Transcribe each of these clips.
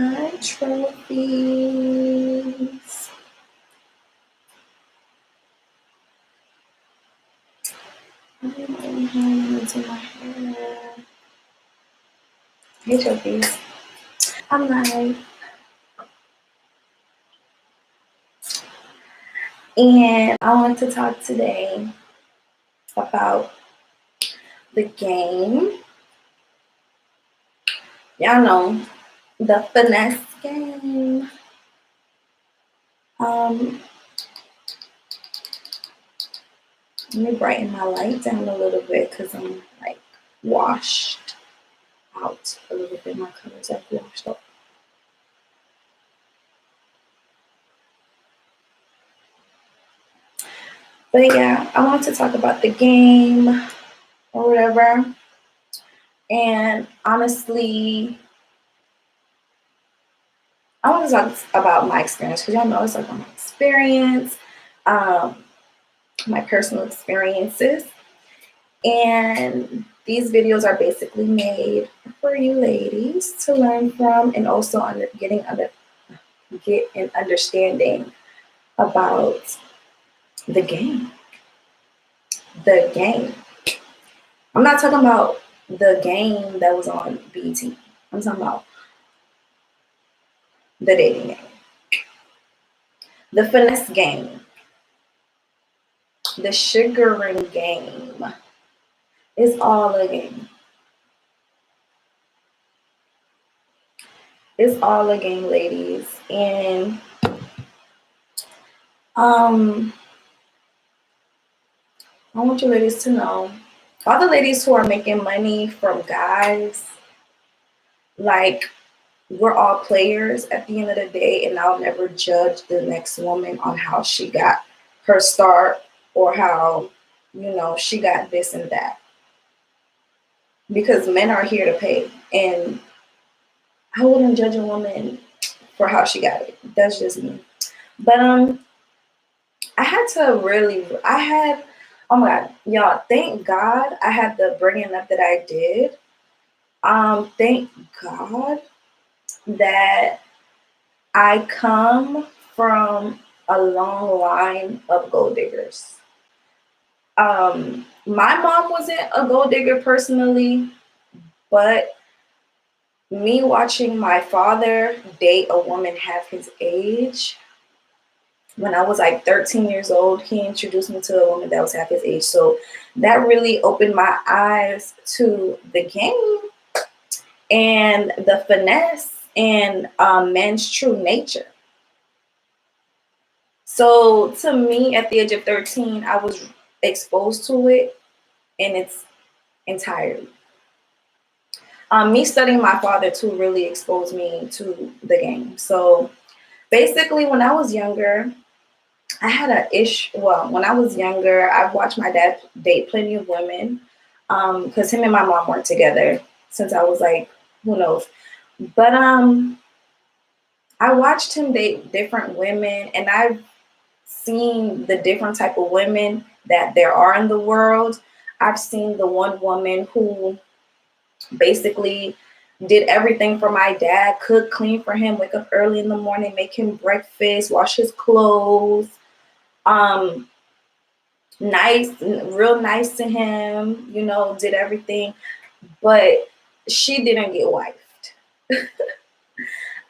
Hi, trophies. I'm into my hair. Hey, trophies. I'm live. And I want to talk today about the game. Y'all know the finesse game. Let me brighten my light down a little bit because I'm like washed out a little bit. My colors have washed up. But yeah, I want to talk about the game or whatever. And honestly, I want to talk about my experience because y'all know it's like my experience, um, my personal experiences. And these videos are basically made for you ladies to learn from and also get an understanding about the game. The game. I'm not talking about the game that was on BT. I'm talking about the dating game. The finesse game. The sugaring game. It's all a game. It's all a game, ladies. And I want you ladies to know, all the ladies who are making money from guys, like, we're all players at the end of the day, and I'll never judge the next woman on how she got her start or how, she got this and that. Because men are here to pay. And I wouldn't judge a woman for how she got it. That's just me. But oh my God, y'all, thank God I had the bringing up that I did. Thank God that I come from a long line of gold diggers. My mom wasn't a gold digger personally, but me watching my father date a woman half his age, when I was like 13 years old, he introduced me to a woman that was half his age. So that really opened my eyes to the game and the finesse and men's true nature. So to me, at the age of 13, I was exposed to it in its entirety. Me studying my father too really exposed me to the game. So basically, when I was younger, I had when I was younger, I watched my dad date plenty of women because him and my mom weren't together since I was like, who knows. But I watched him date different women, and I've seen the different type of women that there are in the world. I've seen the one woman who basically did everything for my dad, cook, clean for him, wake up early in the morning, make him breakfast, wash his clothes, nice, real nice to him, did everything, but she didn't get wifed.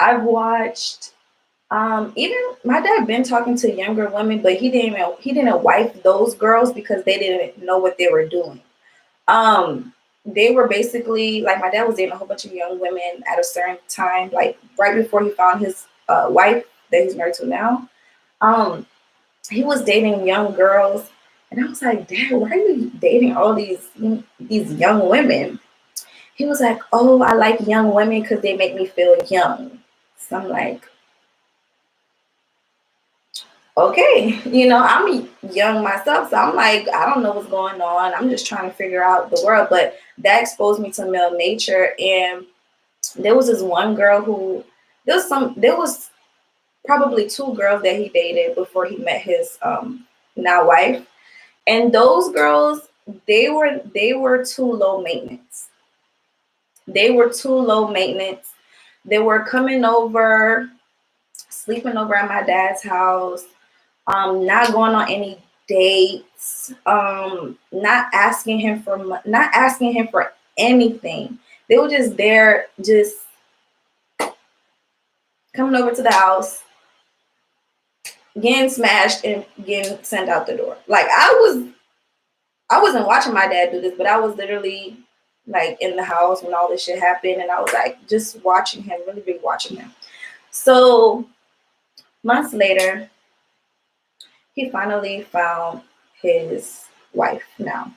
I've watched even my dad been talking to younger women, but he didn't wife those girls because they didn't know what they were doing. They were basically like, my dad was dating a whole bunch of young women at a certain time, like right before he found his wife that he's married to now. He was dating young girls, and I was like, Dad, why are you dating all these young women? He was like, oh, I like young women because they make me feel young. So I'm like, okay, I'm young myself, so I'm like, I don't know what's going on. I'm just trying to figure out the world. But that exposed me to male nature. And there was this one girl there was probably two girls that he dated before he met his now wife. And those girls, they were too low maintenance. They were too low maintenance. They were coming over, sleeping over at my dad's house, not going on any dates, not asking him for anything. They were just there, just coming over to the house, getting smashed and getting sent out the door. Like I wasn't watching my dad do this, but I was literally like in the house when all this shit happened, and I was like just watching him, really big watching him. So months later, he finally found his wife now.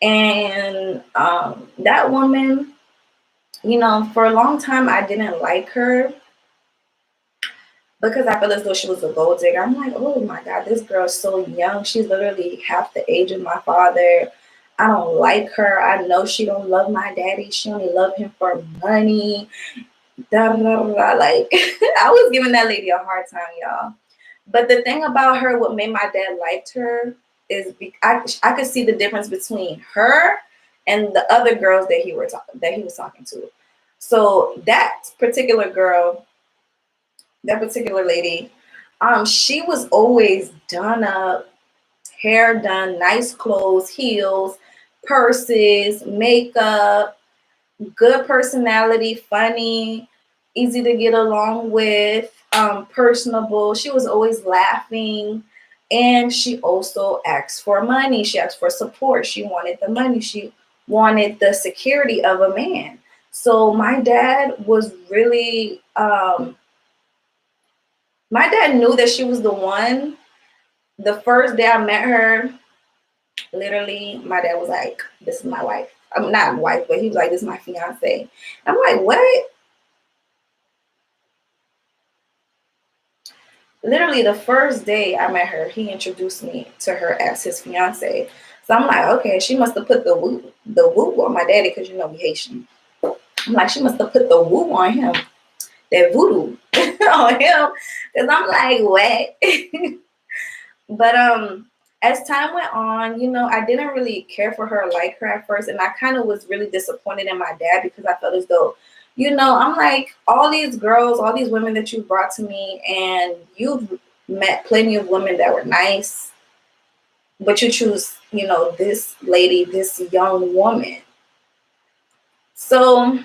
And that woman, for a long time I didn't like her because I felt as though she was a gold digger. I'm like, oh my God, this girl's so young. She's literally half the age of my father. I don't like her. I know she don't love my daddy. She only love him for money. Da, da, da, da. Like, I was giving that lady a hard time, y'all. But the thing about her, what made my dad liked her is I could see the difference between her and the other girls that he was talking to. So that particular girl, that particular lady, she was always done up, hair done, nice clothes, heels, purses, makeup, good personality, funny, easy to get along with, personable. She was always laughing. And she also asked for money. She asked for support. She wanted the money. She wanted the security of a man. So my dad was really, my dad knew that she was the one. The first day I met her, literally, my dad was like, this is my wife. I'm not wife, but he was like, this is my fiance. I'm like, what? Literally, the first day I met her, he introduced me to her as his fiance. So I'm like, okay, she must have put the woo on my daddy, because we Haitian. I'm like, she must have put the woo on him, that voodoo on him, because I'm like, what? But as time went on, I didn't really care for her or like her at first, and I kind of was really disappointed in my dad because I felt as though, I'm like, all these girls, all these women that you brought to me, and you've met plenty of women that were nice, but you choose, this lady, this young woman. So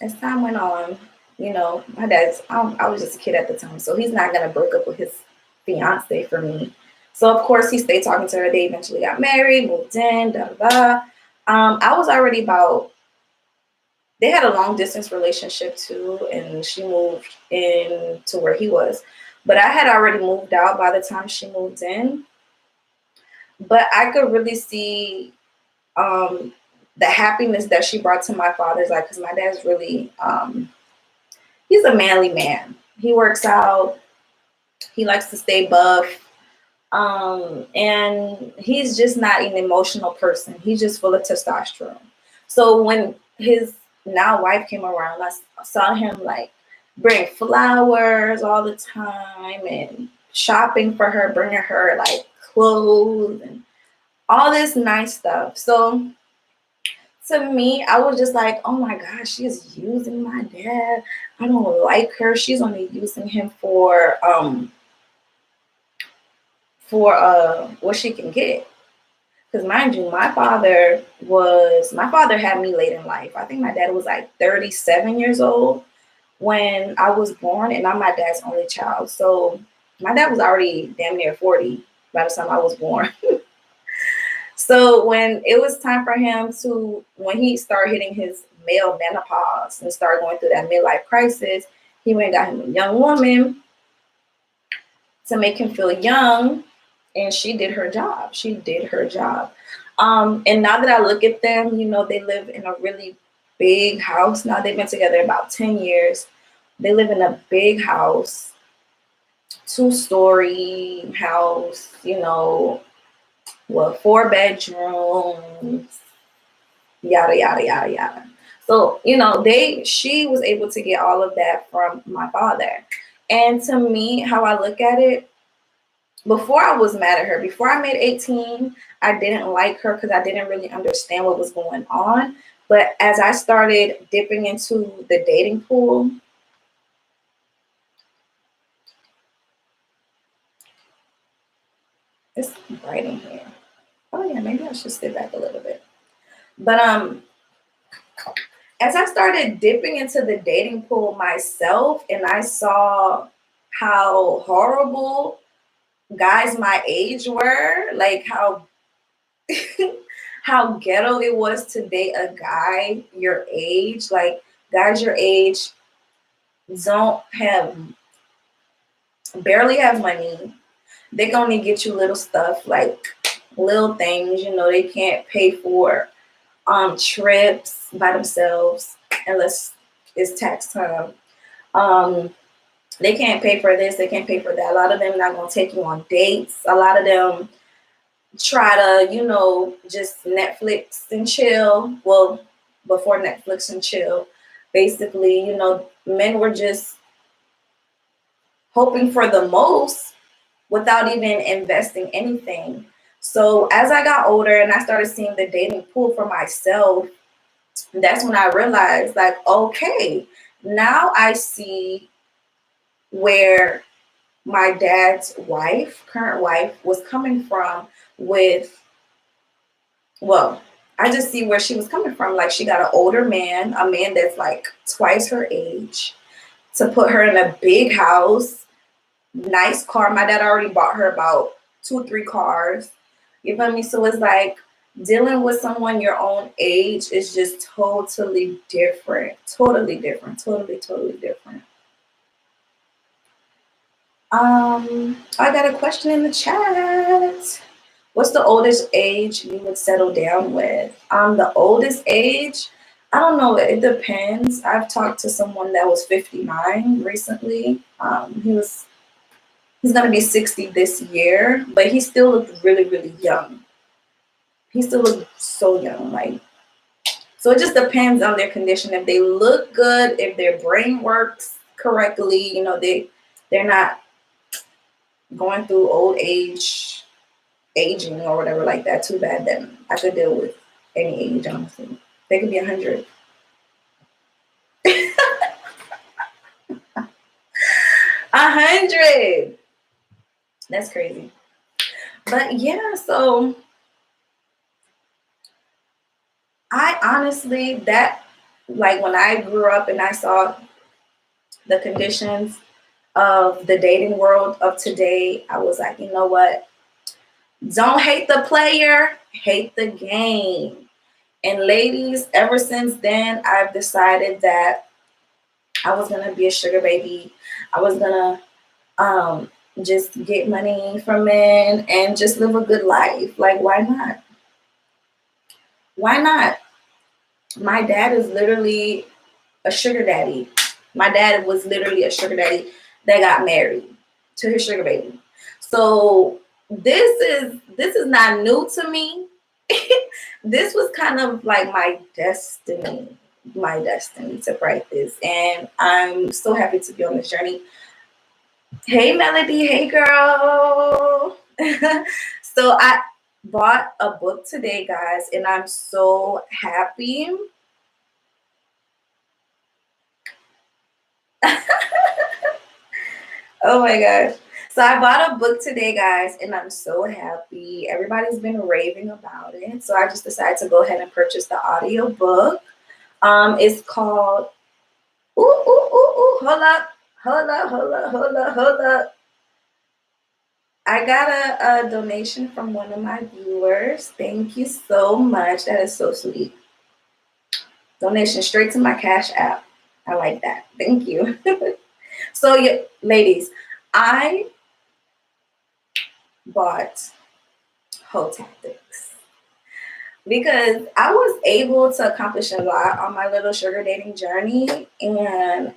as time went on, my dad's, I was just a kid at the time, so he's not going to break up with his fiance for me. So, of course, he stayed talking to her. They eventually got married, moved in, da da da. I was already they had a long distance relationship too, and she moved in to where he was. But I had already moved out by the time she moved in. But I could really see the happiness that she brought to my father's life, because my dad's really, he's a manly man. He works out. He likes to stay buff. And he's just not an emotional person. He's just full of testosterone. So when his now wife came around, I saw him like bring flowers all the time and shopping for her, bringing her like clothes and all this nice stuff. So to me, I was just like, oh my gosh, she is using my dad. I don't like her. She's only using him for what she can get. Because mind you, my father had me late in life. I think my dad was like 37 years old when I was born, and I'm my dad's only child. So my dad was already damn near 40 by the time I was born. So when it was time for him when he started hitting his male menopause and started going through that midlife crisis, he went and got him a young woman to make him feel young. And she did her job. And now that I look at them, they live in a really big house. Now they've been together about 10 years. They live in a big house, 2-story house, 4 bedrooms, yada, yada, yada, yada. So, she was able to get all of that from my father. And to me, how I look at it, before I was mad at her, before I made 18, I didn't like her because I didn't really understand what was going on. But as I started dipping into the dating pool, it's bright in here. Oh yeah, maybe I should sit back a little bit. But as I started dipping into the dating pool myself, and I saw how horrible guys my age were, like how how ghetto it was to date a guy your age. Like guys your age don't have barely have money. They can only get you little stuff like little things, they can't pay for trips by themselves unless it's tax time. They can't pay for this, they can't pay for that. A lot of them not gonna take you on dates. A lot of them try to, just Netflix and chill. Well, before Netflix and chill, basically, men were just hoping for the most without even investing anything. So as I got older and I started seeing the dating pool for myself, that's when I realized, like, okay, now I see where my dad's current wife, was coming from with, well, I just see where she was coming from. Like, she got an older man, a man that's like twice her age, to put her in a big house, nice car. My dad already bought her about 2, 3 cars. You feel me? So it's like dealing with someone your own age is just totally different. Totally different. Totally different. I got a question in the chat. What's the oldest age you would settle down with? The oldest age, I don't know. It depends. I've talked to someone that was 59 recently. He's gonna be 60 this year, but he still looked really young. He still looked so young, like. So it just depends on their condition. If they look good, if their brain works correctly, they're not going through old aging or whatever like that too bad, then I could deal with any age, honestly. They could be 100. 100. That's crazy. But yeah, so I honestly, like when I grew up and I saw the conditions of the dating world of today, I was like, you know what? Don't hate the player, hate the game. And ladies, ever since then, I've decided that I was gonna be a sugar baby. I was gonna just get money from men and just live a good life. Like, why not? Why not? My dad is literally a sugar daddy. My dad was literally a sugar daddy that got married to his sugar baby. So this is not new to me. This was kind of like my destiny to write this. And I'm so happy to be on this journey. Hey, Melody. Hey, girl. So I bought a book today, guys, and I'm so happy. Oh my gosh. So I bought a book today, guys, and I'm so happy. Everybody's been raving about it. So I just decided to go ahead and purchase the audio book. It's called hold up. I got a donation from one of my viewers. Thank you so much. That is so sweet. Donation straight to my Cash App. I like that. Thank you. So, yeah, ladies, I bought Hoe Tactics because I was able to accomplish a lot on my little sugar dating journey, and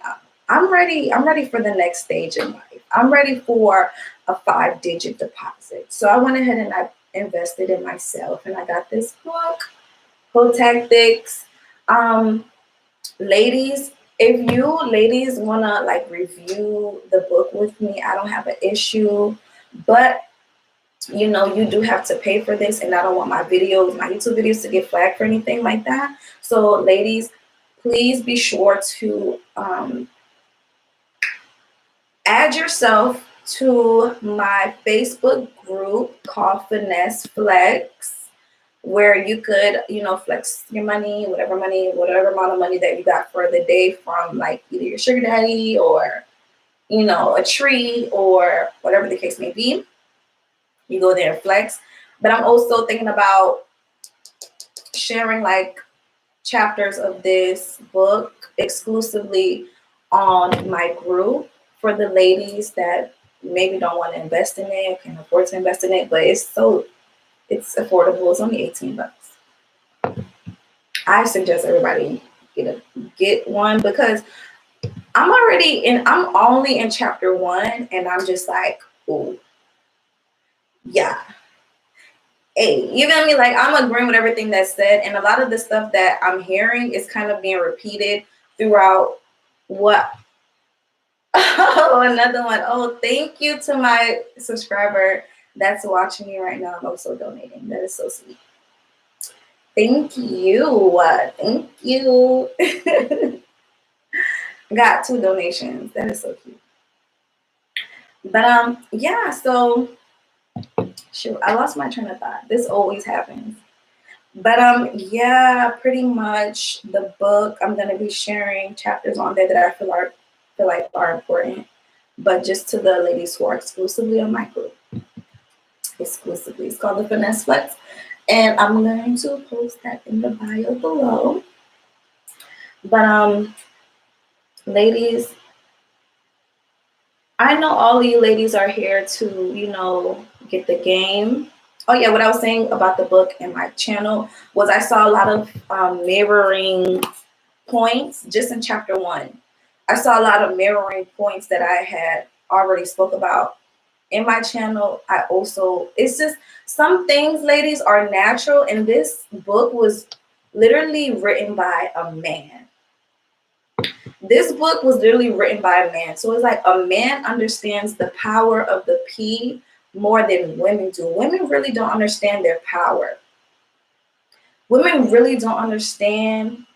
I'm ready. I'm ready for the next stage in life. I'm ready for a 5-digit deposit. So I went ahead and I invested in myself, and I got this book, Hoe Tactics. Ladies, if you ladies wanna like review the book with me, I don't have an issue. But you know, you do have to pay for this, and I don't want my videos, my YouTube videos, to get flagged for anything like that. So ladies, please be sure to add yourself to my Facebook group called Finesse Flex, where you could, you know, flex your money, whatever amount of money that you got for the day from like either your sugar daddy or, you know, a tree or whatever the case may be. You go there and flex. But I'm also thinking about sharing like chapters of this book exclusively on my group for the ladies that maybe don't want to invest in it, can afford to invest in it, but it's affordable. It's only 18 bucks. I suggest everybody get one because I'm only in chapter 1, and I'm just like, oh yeah. Hey, you feel me? Like, I'm agreeing with everything that's said, and a lot of the stuff that I'm hearing is kind of being repeated throughout what. Oh, another one. Oh, thank you to my subscriber that's watching me right now and also donating. That is so sweet. Thank you. Thank you. Got 2 donations. That is so cute. But yeah, so shoot, I lost my train of thought. This always happens. But yeah, pretty much the book, I'm gonna be sharing chapters on there that I feel like are important. But just to the ladies who are exclusively on my group. Exclusively. It's called the Finesse Flex. And I'm going to post that in the bio below. But ladies, I know all of you ladies are here to, you know, get the game. Oh yeah, what I was saying about the book and my channel was I saw a lot of mirroring points just in chapter 1. I saw a lot of mirroring points that I had already spoke about in my channel. It's just some things, ladies, are natural, and this book was literally written by a man. This book was literally written by a man. So it's like a man understands the power of the P more than women do. Women really don't understand their power. Women really don't understand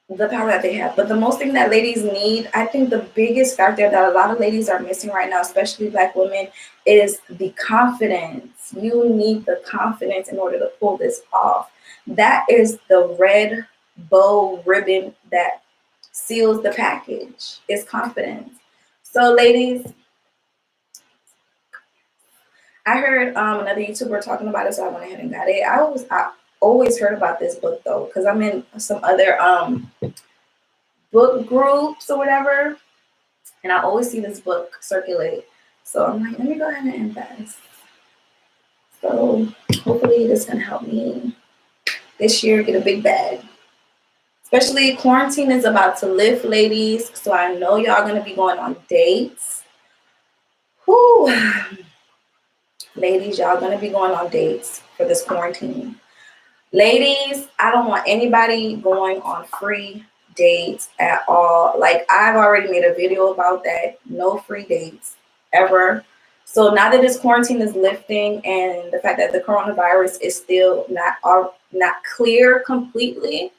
the power that they have. But the most thing that ladies need, I think the biggest factor that a lot of ladies are missing right now, especially Black women, is the confidence. You need the confidence in order to pull this off. That is the red bow ribbon that seals the package, is confidence. So ladies, I heard another YouTuber talking about it, so I went ahead and got it. I always heard about this book though, because I'm in some other book groups or whatever, and I always see this book circulate. So I'm like, let me go ahead and invest. So hopefully this can help me this year get a big bag. Especially quarantine is about to lift, ladies. So I know y'all gonna be going on dates. Whoo. Ladies, y'all gonna be going on dates for this quarantine. Ladies, I don't want anybody going on free dates at all. Like, I've already made a video about that. No free dates ever. So now that this quarantine is lifting and the fact that the coronavirus is still not clear completely,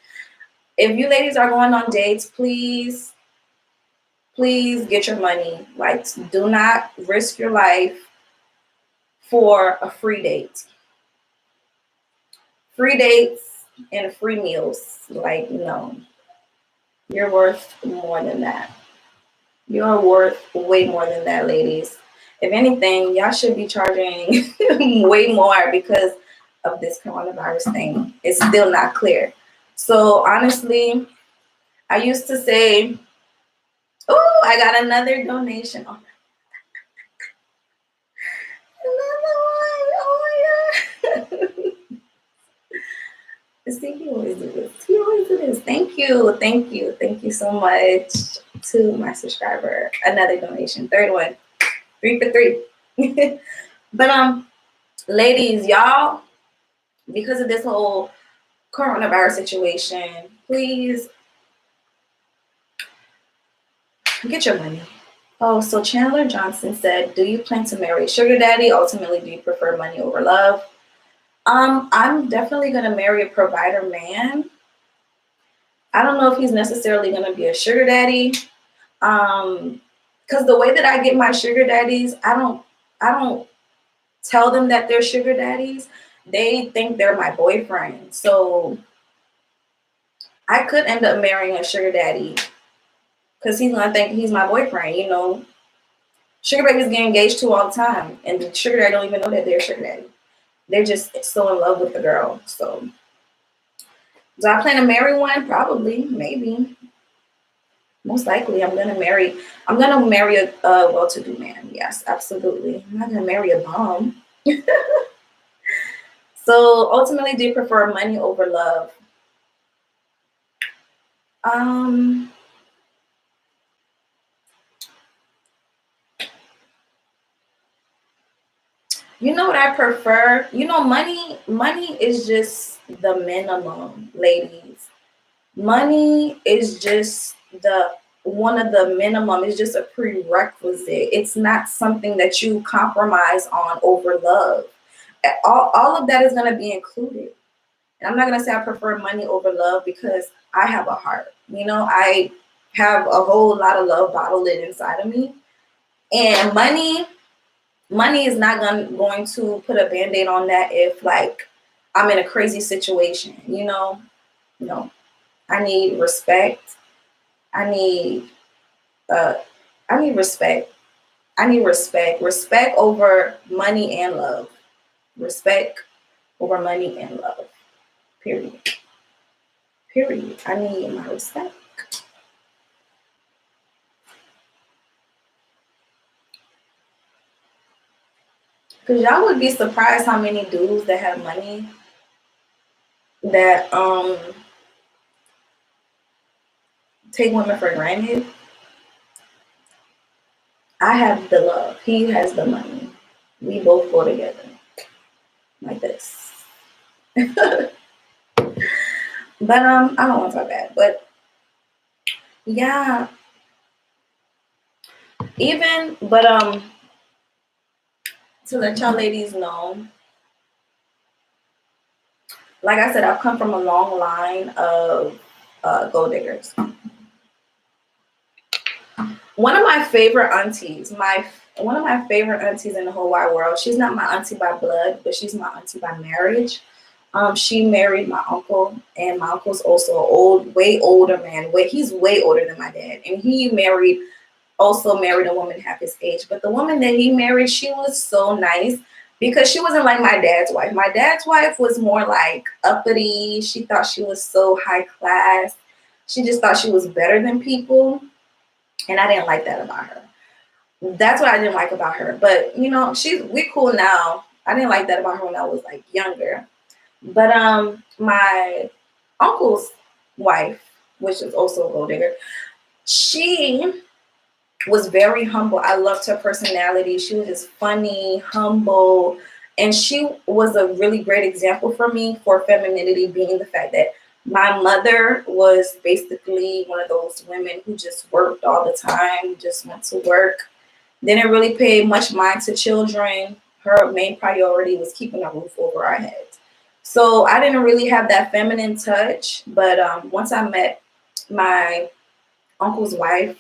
if you ladies are going on dates, please get your money. Like, do not risk your life for a free date. Free dates and free meals. Like, no. You're worth more than that. You're worth way more than that, ladies. If anything, y'all should be charging way more because of this coronavirus thing. It's still not clear. So honestly, I used to say, oh, I got another donation. Oh, another one. Oh my God. See, he always do this. He always do this. Thank you. Thank you. Thank you so much to my subscriber. Another donation. Third one. 3 for 3. But ladies, y'all, because of this whole coronavirus situation, please get your money. Oh, so Chandler Johnson said, "Do you plan to marry a sugar daddy? Ultimately, do you prefer money over love?" I'm definitely gonna marry a provider man. I don't know if he's necessarily gonna be a sugar daddy. Because the way that I get my sugar daddies, I don't tell them that they're sugar daddies. They think they're my boyfriend. So I could end up marrying a sugar daddy because he's gonna think he's my boyfriend. Sugar babies get engaged to all the time, and the sugar daddy don't even know that they're sugar daddy. They're just so in love with the girl. So, do I plan to marry one? Probably, maybe, most likely. I'm gonna marry a well-to-do man. Yes, absolutely. I'm not gonna marry a bum. So, ultimately, do you prefer money over love? Um, you know what I prefer? Money is just the minimum, ladies. Money is just the one of the minimum. It's just a prerequisite. It's not something that you compromise on over love. All of that is going to be included. And I'm not going to say I prefer money over love because I have a heart. I have a whole lot of love bottled in inside of me. And money is not going to put a band-aid on that if like I'm in a crazy situation. No. I need respect. I need uh I need respect. I need respect. Respect over money and love. Respect over money and love. Period. Period. I need my respect. Cause y'all would be surprised how many dudes that have money that take women for granted. I have the love. He has the money. We both go together like this. But I don't want to talk bad. But yeah, to let y'all ladies know, like I said, I've come from a long line of gold diggers. One of my favorite aunties in the whole wide world. She's not my auntie by blood, but she's my auntie by marriage. She married my uncle, and my uncle's also an way older man. He's way older than my dad, and he also married a woman half his age. But the woman that he married, she was so nice because she wasn't like my dad's wife. My dad's wife was more like uppity. She thought she was so high class. She just thought she was better than people. And I didn't like that about her. That's what I didn't like about her. But we cool now. I didn't like that about her when I was like younger. But my uncle's wife, which is also a gold digger, she was very humble. I loved her personality. She was just funny, humble, and she was a really great example for me for femininity, being the fact that my mother was basically one of those women who just worked all the time, just went to work, didn't really pay much mind to children. Her main priority was keeping a roof over our heads. So I didn't really have that feminine touch, but once I met my uncle's wife,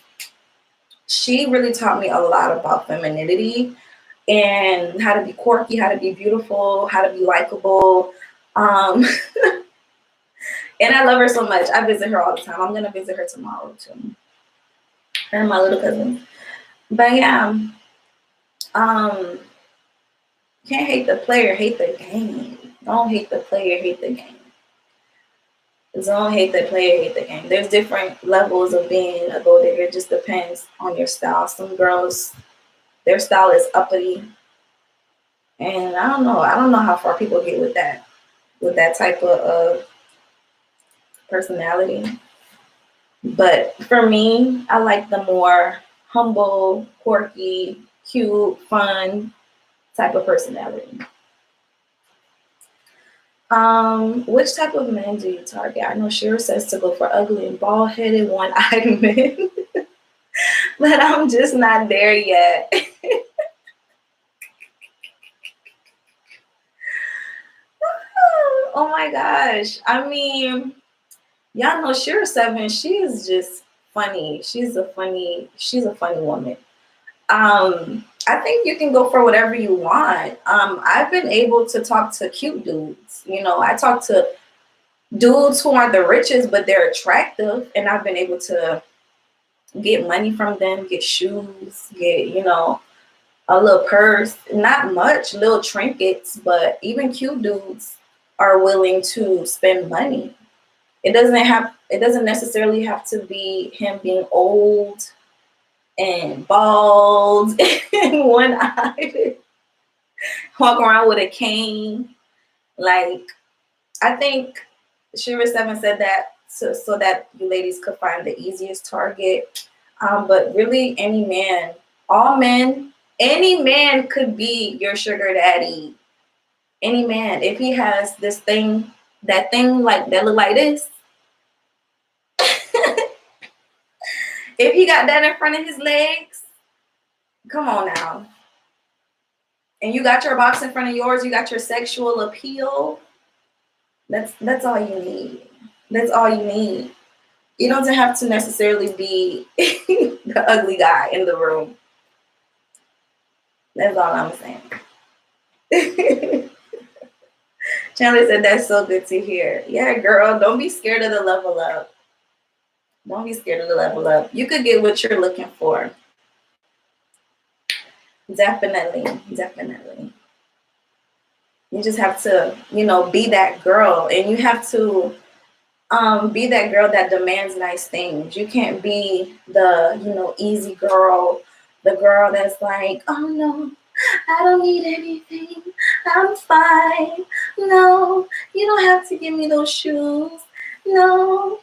she really taught me a lot about femininity and how to be quirky, how to be beautiful, how to be likable. Um, and I love her so much. I visit her all the time. I'm going to visit her tomorrow too. Her and my little cousin. But yeah, um, can't hate the player, hate the game. Don't hate the player, hate the game. Don't hate the player, hate the game. There's different levels of being a gold digger. It just depends on your style. Some girls, their style is uppity. And I don't know. I don't know how far people get with that type of personality. But for me, I like the more humble, quirky, cute, fun type of personality. Which type of men do you target? I know Shira says to go for ugly and bald-headed, one-eyed men. but I'm just not there yet. Oh my gosh. I mean, y'all know Shira Seven, she is just funny. She's a funny woman. I think you can go for whatever you want. I've been able to talk to cute dudes. I talk to dudes who aren't the richest, but they're attractive, and I've been able to get money from them, get shoes, get, a little purse, not much, little trinkets, but even cute dudes are willing to spend money. It doesn't necessarily have to be him being old and bald and one-eyed, walk around with a cane. Like, I think Shira Seven said that so that you ladies could find the easiest target. But really, any man, all men, any man could be your sugar daddy. Any man, if he has this thing, that thing like that look like this, if he got that in front of his legs, come on now. And you got your box in front of yours, you got your sexual appeal. That's all you need. That's all you need. You don't have to necessarily be the ugly guy in the room. That's all I'm saying. Chandler said that's so good to hear. Yeah, girl, don't be scared of the level up. Don't be scared of the level up. You could get what you're looking for. Definitely, definitely. You just have to, be that girl, and you have to be that girl that demands nice things. You can't be the, easy girl, the girl that's like, oh no, I don't need anything. I'm fine. No, you don't have to give me those shoes. No.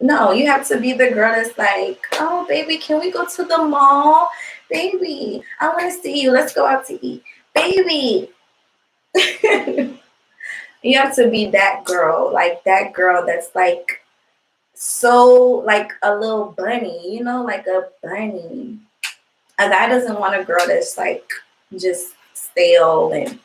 No, you have to be the girl that's like, oh baby, can we go to the mall? Baby, I want to see you. Let's go out to eat. Baby. You have to be that girl, like that girl that's like so like a little bunny, like a bunny. A guy doesn't want a girl that's like just stale and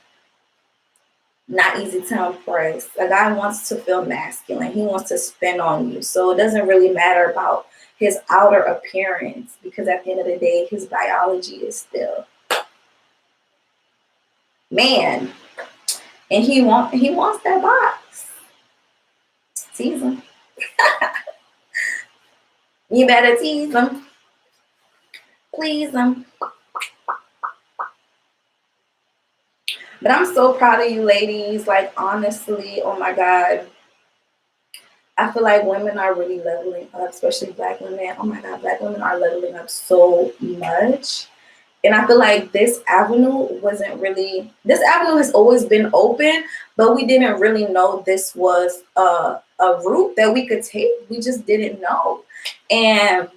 not easy to impress. A guy wants to feel masculine. He wants to spin on you. So it doesn't really matter about his outer appearance, because at the end of the day, his biology is still man. And he wants that box. Tease him. You better tease him. Please him. But I'm so proud of you ladies. Like, honestly, oh my God. I feel like women are really leveling up, especially Black women. Oh my God, Black women are leveling up so much. And I feel like this avenue has always been open, but we didn't really know this was a route that we could take. We just didn't know. And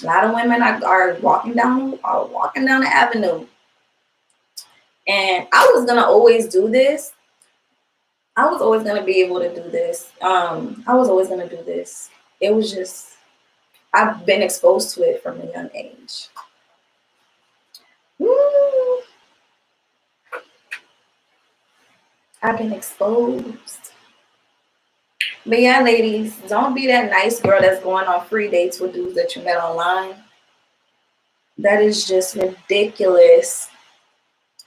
a lot of women are walking down the avenue. And I was gonna always do this. I was always gonna be able to do this. I was always gonna do this. It was just I've been exposed to it from a young age. Woo. I've been exposed. But yeah, ladies, don't be that nice girl that's going on free dates with dudes that you met online. That is just ridiculous.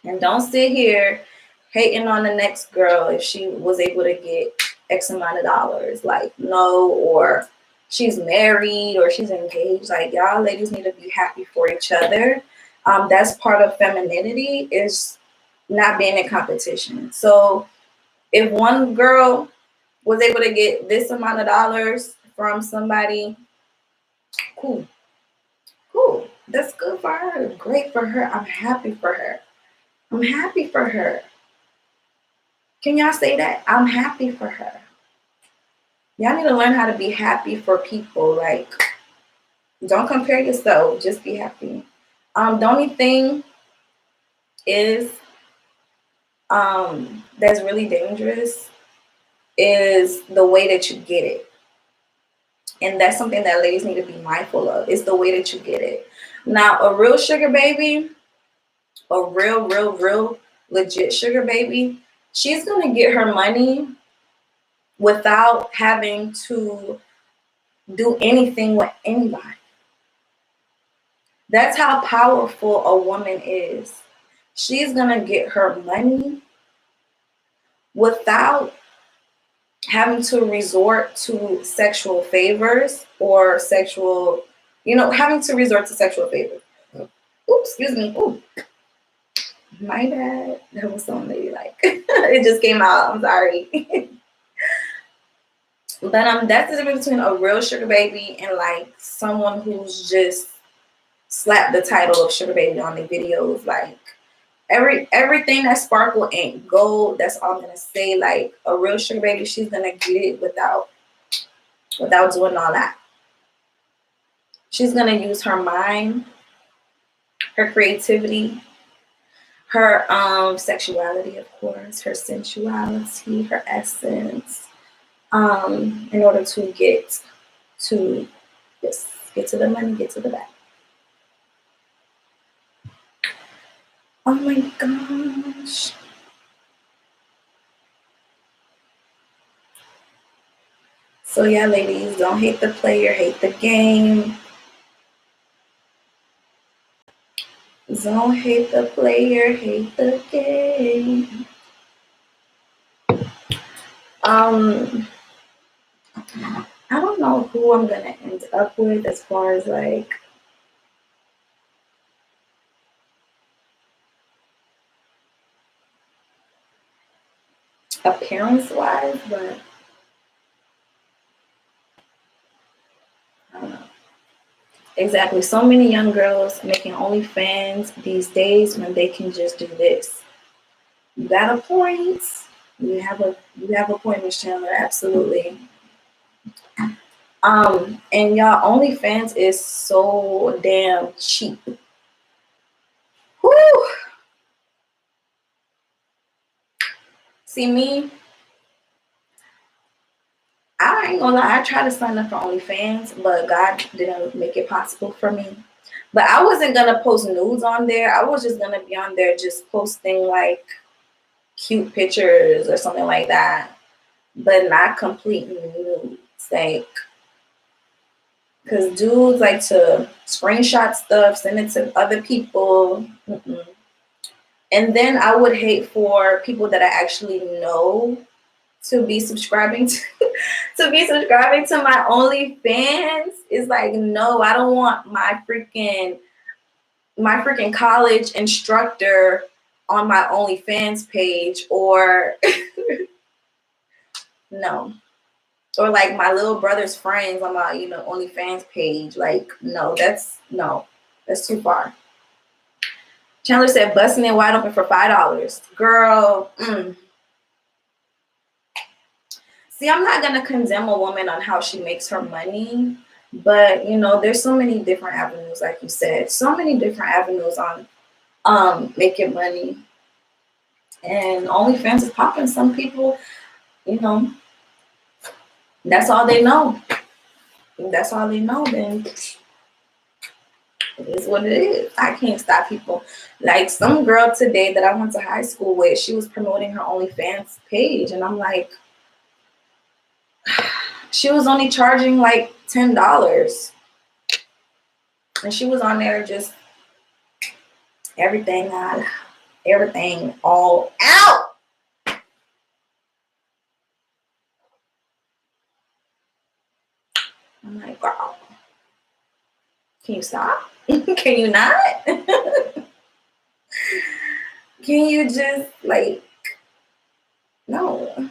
And don't sit here hating on the next girl if she was able to get X amount of dollars. Like, no, or she's married or she's engaged. Like, y'all ladies need to be happy for each other. That's part of femininity, is not being in competition. So if one girl was able to get this amount of dollars from somebody, cool. Cool. That's good for her. Great for her. I'm happy for her. I'm happy for her. Can y'all say that? I'm happy for her. Y'all need to learn how to be happy for people. Like, don't compare yourself. Just be happy. The only thing is that's really dangerous is the way that you get it. And that's something that ladies need to be mindful of. It's the way that you get it. Now, a real sugar baby, a real legit sugar baby, she's gonna get her money without having to do anything with anybody. That's how powerful a woman is. She's gonna get her money without having to resort to sexual favors or sexual, having to resort to sexual favors. Oops, excuse me. Ooh, my bad. That was so ladylike. It just came out. I'm sorry. But that's the difference between a real sugar baby and like someone who's just slapped the title of sugar baby on their videos. Like everything that sparkle ain't gold. That's all I'm gonna say. Like a real sugar baby, she's gonna get it without doing all that. She's gonna use her mind, her creativity, her sexuality, of course, her sensuality, her essence, in order to get to the money, get to the bag. Oh my gosh. So yeah, ladies, don't hate the player, hate the game. Don't hate the player, hate the game. I don't know who I'm gonna end up with as far as like appearance wise, but I don't know. Exactly. So many young girls making OnlyFans these days when they can just do this. You got a point. You have a point, Miss Chandler. Absolutely. And y'all, OnlyFans is so damn cheap. Whew. See me, I ain't gonna lie, I tried to sign up for OnlyFans, but God didn't make it possible for me. But I wasn't gonna post nudes on there. I was just gonna be on there just posting like cute pictures or something like that, but not complete nudes. Like, because dudes like to screenshot stuff, send it to other people. Mm-mm. And then I would hate for people that I actually know to be subscribing to my OnlyFans. It's like, no, I don't want my freaking college instructor on my OnlyFans page, or no, or like my little brother's friends on my OnlyFans page. Like, no, that's too far. Chandler said busting it wide open for $5. Girl, See, I'm not gonna condemn a woman on how she makes her money, but there's so many different avenues, like you said, so many different avenues on making money. And OnlyFans is popping. Some people, that's all they know. That's all they know, then it is what it is. I can't stop people. Like some girl today that I went to high school with, she was promoting her OnlyFans page, and I'm like, she was only charging like $10, and she was on there just everything all out. I'm like, girl, can you stop? Can you not? Can you just like, no.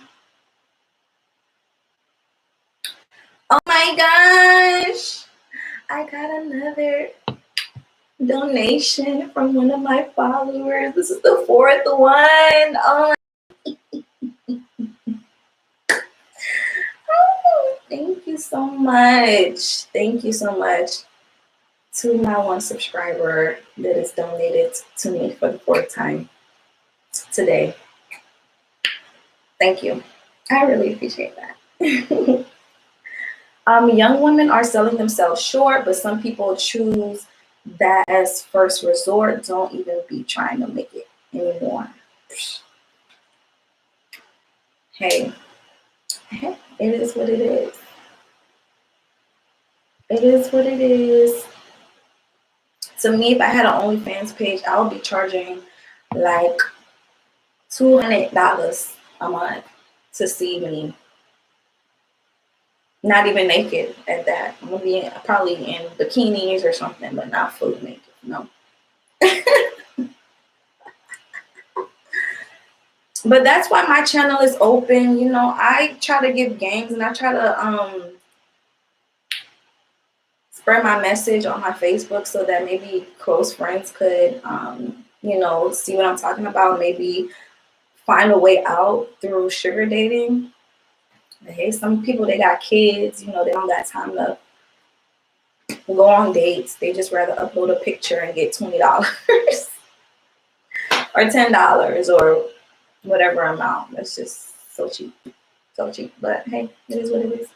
Oh my gosh. I got another donation from one of my followers. This is the fourth one. Oh, thank you so much. Thank you so much to my one subscriber that has donated to me for the fourth time today. Thank you. I really appreciate that. Young women are selling themselves short, but some people choose that as first resort. Don't even be trying to make it anymore. Hey, it is what it is. It is what it is. To me, if I had an OnlyFans page, I would be charging like $200 a month to see me. Not even naked at that. I'm gonna be probably in bikinis or something, but not fully naked. No. But that's why my channel is open. You know, I try to give games and I try to spread my message on my Facebook so that maybe close friends could you know, see what I'm talking about, maybe find a way out through sugar dating. Hey, some people, they got kids, you know, they don't got time to go on dates. They just rather upload a picture and get $20 or $10 or whatever amount. That's just so cheap. So cheap. But hey, it is what it is.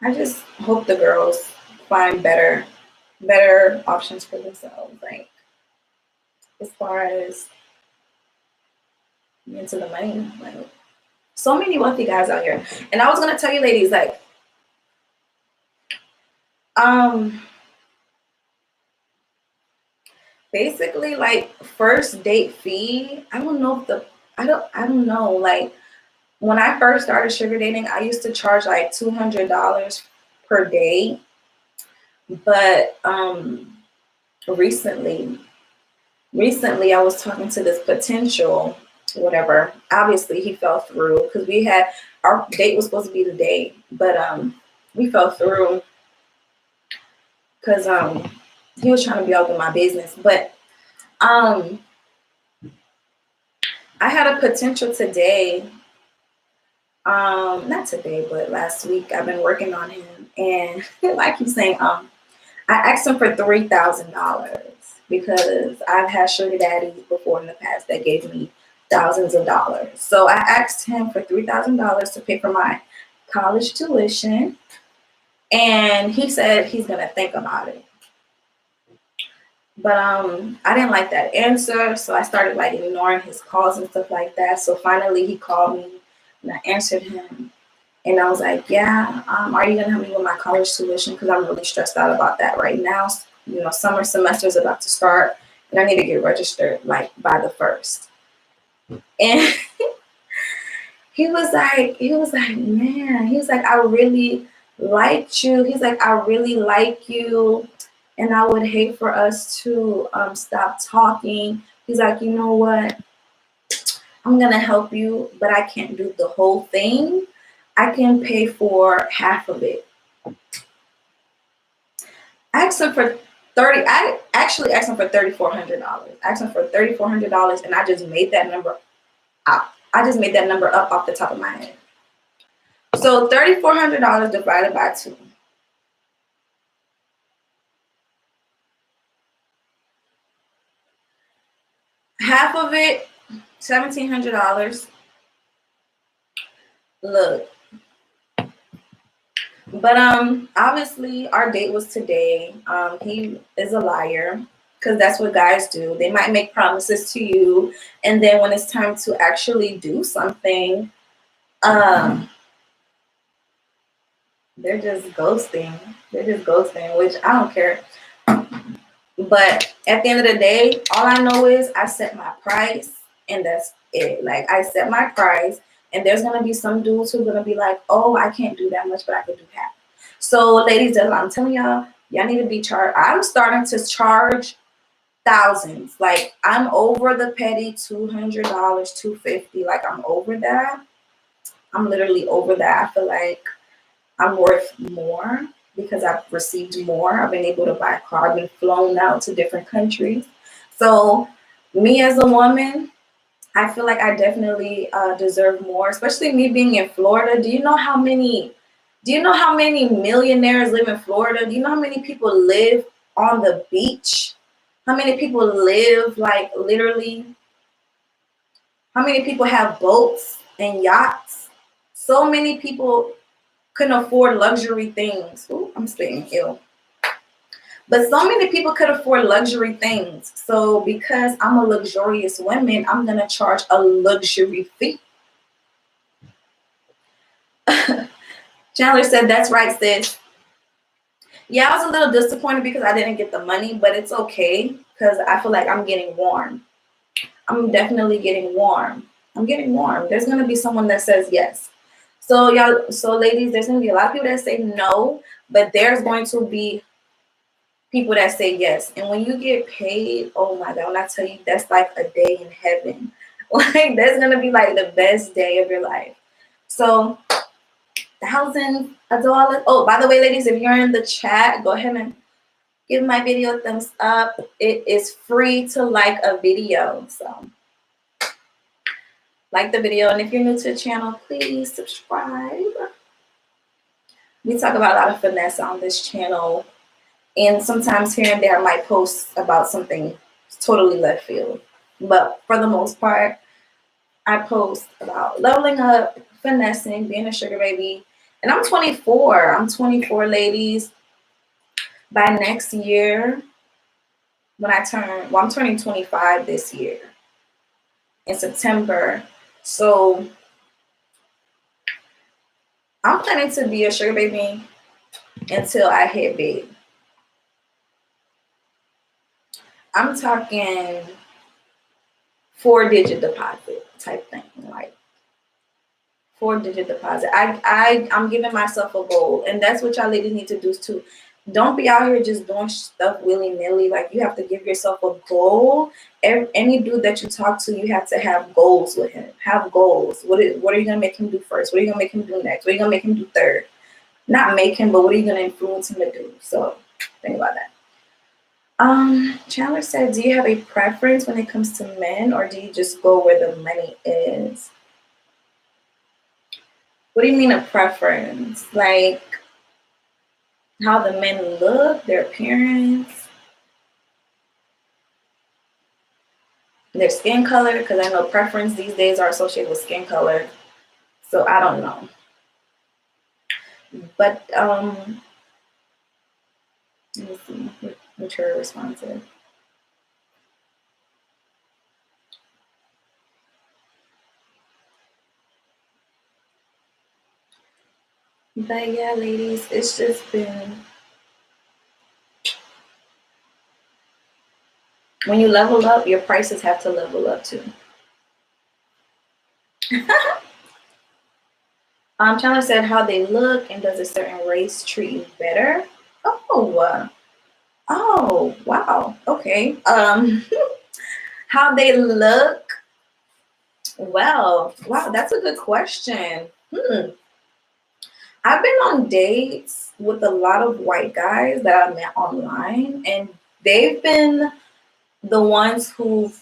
I just hope the girls find better options for themselves. Like as far as into the money, like so many wealthy guys out here. And I was gonna tell you ladies, like, basically like first date fee, I don't know if I don't know. Like when I first started sugar dating, I used to charge like $200 per day. But recently I was talking to this potential whatever. Obviously he fell through because we had our date was supposed to be today, but we fell through because he was trying to be all in my business. But I had a potential today. Not today, but last week. I've been working on him, and like he's saying, I asked him for $3,000 because I've had sugar daddies before in the past that gave me thousands of dollars. So I asked him for $3,000 to pay for my college tuition, and he said he's gonna think about it. But I didn't like that answer, so I started like ignoring his calls and stuff like that. So finally he called me and I answered him. And I was like, yeah, are you gonna help me with my college tuition? Because I'm really stressed out about that right now. You know, summer semester is about to start and I need to get registered like by the 1st. And he was like, man, he was like, I really liked you. He's like, I really like you. And I would hate for us to stop talking. He's like, you know what? I'm gonna help you, but I can't do the whole thing. I can pay for half of it. I asked him for I actually asked him for $3,400. I asked him for $3,400 and I just made that number up. I just made that number up off the top of my head. So $3,400 divided by 2. Half of it, $1,700. Look. But obviously our date was today. He is a liar because that's what guys do. They might make promises to you and then when it's time to actually do something, they're just ghosting. Which I don't care. But at the end of the day, all I know is I set my price and that's it. Like I set my price and there's gonna be some dudes who are gonna be like, oh, I can't do that much, but I could do half. So ladies, I'm telling y'all, y'all need to be charged. I'm starting to charge thousands. Like I'm over the petty $200, $250. Like I'm over that. I'm literally over that. I feel like I'm worth more because I've received more. I've been able to buy a car. I've been flown out to different countries. So me as a woman, I feel like I definitely deserve more, especially me being in Florida. Do you know how many millionaires live in Florida? Do you know how many people live on the beach? How many people live like literally? How many people have boats and yachts? So many people couldn't afford luxury things. Ooh, I'm staying ill. But so many people could afford luxury things. So because I'm a luxurious woman, I'm going to charge a luxury fee. Chandler said, that's right, sis. Yeah, I was a little disappointed because I didn't get the money, but it's okay because I feel like I'm getting warm. I'm definitely getting warm. I'm getting warm. There's going to be someone that says yes. So y'all, so ladies, there's going to be a lot of people that say no, but there's going to be people that say yes. And when you get paid, oh my God, when I tell you, that's like a day in heaven. Like, that's going to be like the best day of your life. So $1,000. Oh, by the way, ladies, if you're in the chat, go ahead and give my video a thumbs up. It is free to like a video. So like the video. And if you're new to the channel, please subscribe. We talk about a lot of finesse on this channel. And sometimes here and there I might post about something totally left field. But for the most part, I post about leveling up, finessing, being a sugar baby. And I'm 24. I'm 24, ladies. By next year, when I turn, well, I'm turning 25 this year in September. So I'm planning to be a sugar baby until I hit big. I'm talking 4-digit deposit type thing, like 4-digit deposit. I'm giving myself a goal, and that's what y'all ladies need to do too. Don't be out here just doing stuff willy-nilly. Like, you have to give yourself a goal. Any dude that you talk to, you have to have goals with him. Have goals. What are you gonna make him do first? What are you gonna make him do next? What are you gonna make him do third? Not make him, but what are you gonna influence him to do? So think about that. Chandler said, do you have a preference when it comes to men, or do you just go where the money is? What do you mean a preference? Like how the men look, their appearance, their skin color? Because I know preference these days are associated with skin color. So I don't know. But let me see what her response is. But yeah, ladies, it's just been, when you level up, your prices have to level up too. Chandler said how they look, and does a certain race treat you better? Oh, oh, wow. Okay. How they look? Well, wow, that's a good question. I've been on dates with a lot of white guys that I met online, and they've been the ones who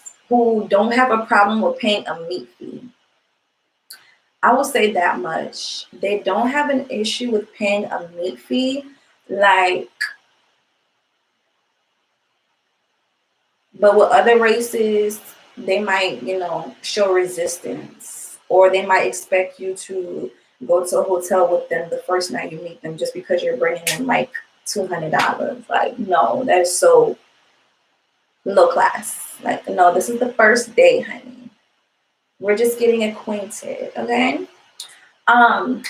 don't have a problem with paying a meat fee. I will say that much. They don't have an issue with paying a meat fee. Like, but with other races, they might, show resistance, or they might expect you to go to a hotel with them the first night you meet them just because you're bringing them like $200. Like, no, that is so low class. Like, no, this is the first day, honey. We're just getting acquainted, okay? But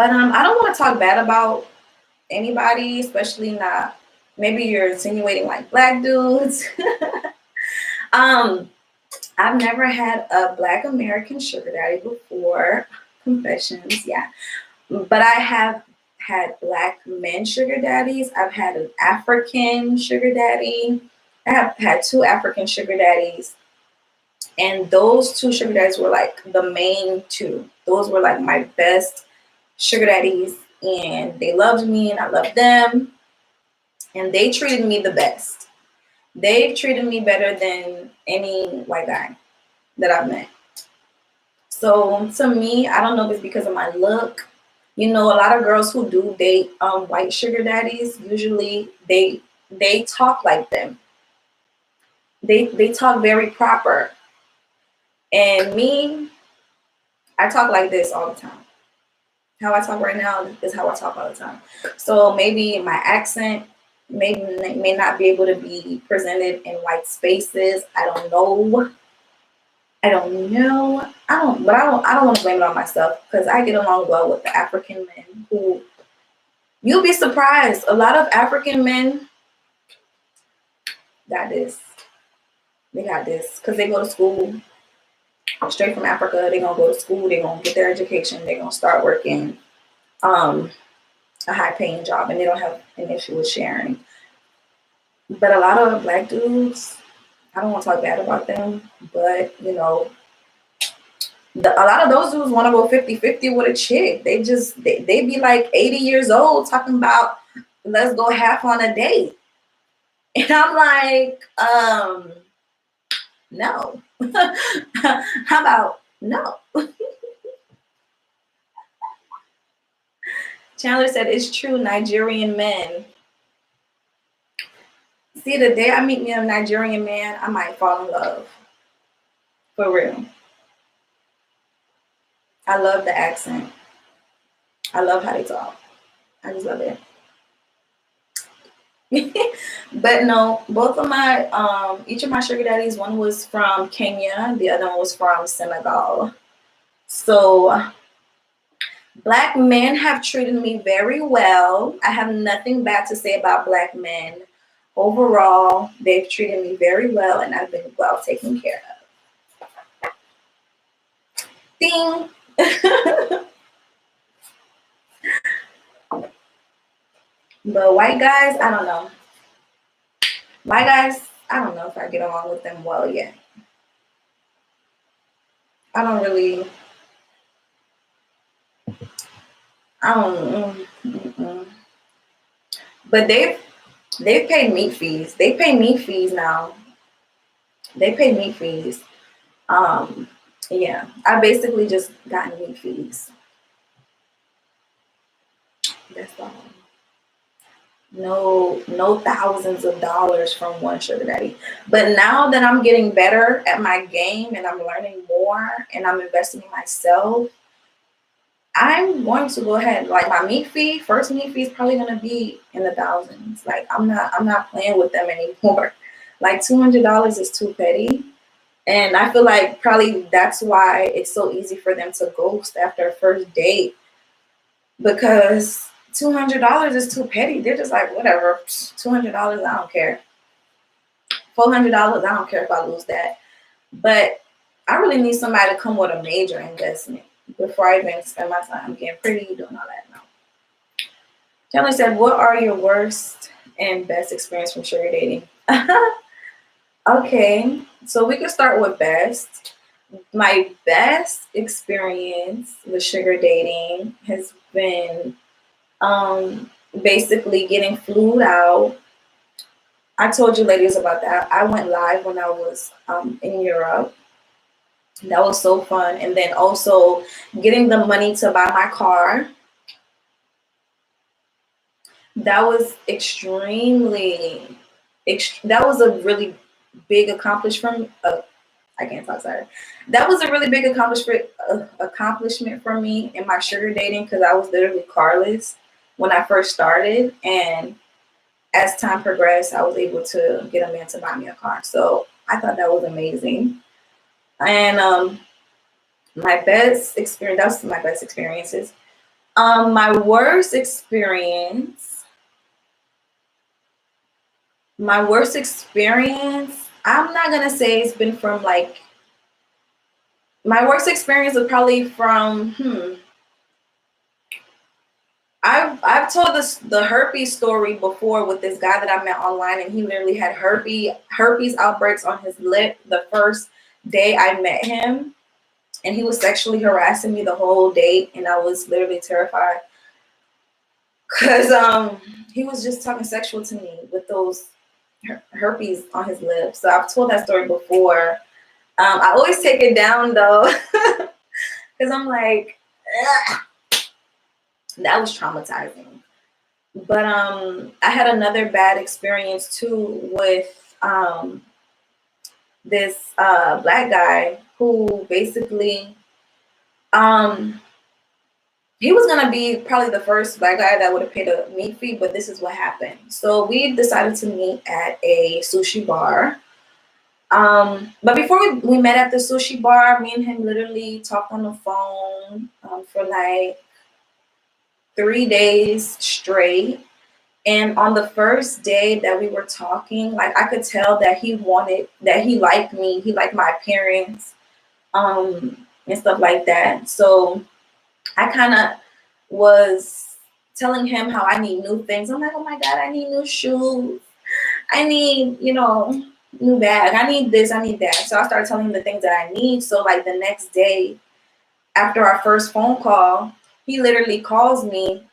I don't want to talk bad about anybody, especially not, maybe you're insinuating like black dudes. I've never had a black American sugar daddy before. Confessions, yeah. But I have had black men sugar daddies. I've had an African sugar daddy. I have had 2 African sugar daddies. And those 2 sugar daddies were like the main 2. Those were like my best sugar daddies. And they loved me and I loved them. And they treated me the best. They've treated me better than any white guy that I've met. So to me, I don't know if it's because of my look. A lot of girls who do date white sugar daddies, usually they talk like them. They talk very proper. And me, I talk like this all the time. How I talk right now is how I talk all the time. So maybe my accent may not be able to be presented in white spaces. I don't know. I don't want to blame it on myself because I get along well with the African men who you'll be surprised. A lot of African men got this. They got this because they go to school straight from Africa. They're gonna go to school. They're gonna get their education. They're gonna start working a high paying job, and they don't have an issue with sharing. But a lot of black dudes, I don't want to talk bad about them, but a lot of those dudes want to go 50-50 with a chick. They be like 80 years old talking about let's go half on a date. And I'm like, no. How about no? Chandler said it's true, Nigerian men. See, the day I meet me a Nigerian man, I might fall in love. For real. I love the accent. I love how they talk. I just love it. But no, both of my each of my sugar daddies, one was from Kenya, the other one was from Senegal. So black men have treated me very well. I have nothing bad to say about black men. Overall, they've treated me very well and I've been well taken care of. Ding. But white guys, I don't know. White guys, I don't know if I get along with them well yet. I don't really. I don't. But they've paid meat fees. They pay meat fees now. They pay meat fees. Yeah, I basically just gotten meat fees. That's all. No thousands of dollars from one sugar daddy. But now that I'm getting better at my game and I'm learning more and I'm investing in myself, I'm going to go ahead. Like my meat fee, first meat fee is probably gonna be in the thousands. Like I'm not playing with them anymore. Like $200 is too petty. And I feel like probably that's why it's so easy for them to ghost after a first date because $200 is too petty. They're just like, whatever, $200, I don't care. $400, I don't care if I lose that. But I really need somebody to come with a major investment before I even spend my time getting pretty, doing all that. No. Kelly said, what are your worst and best experience from sugar dating? Okay, so we could start with best. My best experience with sugar dating has been basically getting flued out. I told you ladies about that. I went live when I was in Europe. That was so fun. And then also getting the money to buy my car. That was that was a really big accomplishment. I can't talk, sorry. That was a really big accomplishment for me in my sugar dating because I was literally carless when I first started. And as time progressed, I was able to get a man to buy me a car. So I thought that was amazing. And my best experience, that was my best experiences. My worst experience, I'm not gonna say it's been from like, my worst experience was probably from, I've told the herpes story before with this guy that I met online, and he literally had herpes outbreaks on his lip the first day I met him, and he was sexually harassing me the whole date, and I was literally terrified because he was just talking sexual to me with those herpes on his lips. So I've told that story before. I always take it down though because I'm like, ugh. That was traumatizing. But I had another bad experience too with this black guy who basically He was gonna be probably the first black guy that would have paid a meet fee, but this is what happened. So we decided to meet at a sushi bar. But before we met at the sushi bar, me and him literally talked on the phone for like 3 days straight. And on the first day that we were talking, like I could tell that he liked me, he liked my appearance, and stuff like that. So I kind of was telling him how I need new things. I'm like, oh my God, I need new shoes. I need, new bag. I need this, I need that. So I started telling him the things that I need. So like the next day after our first phone call, he literally calls me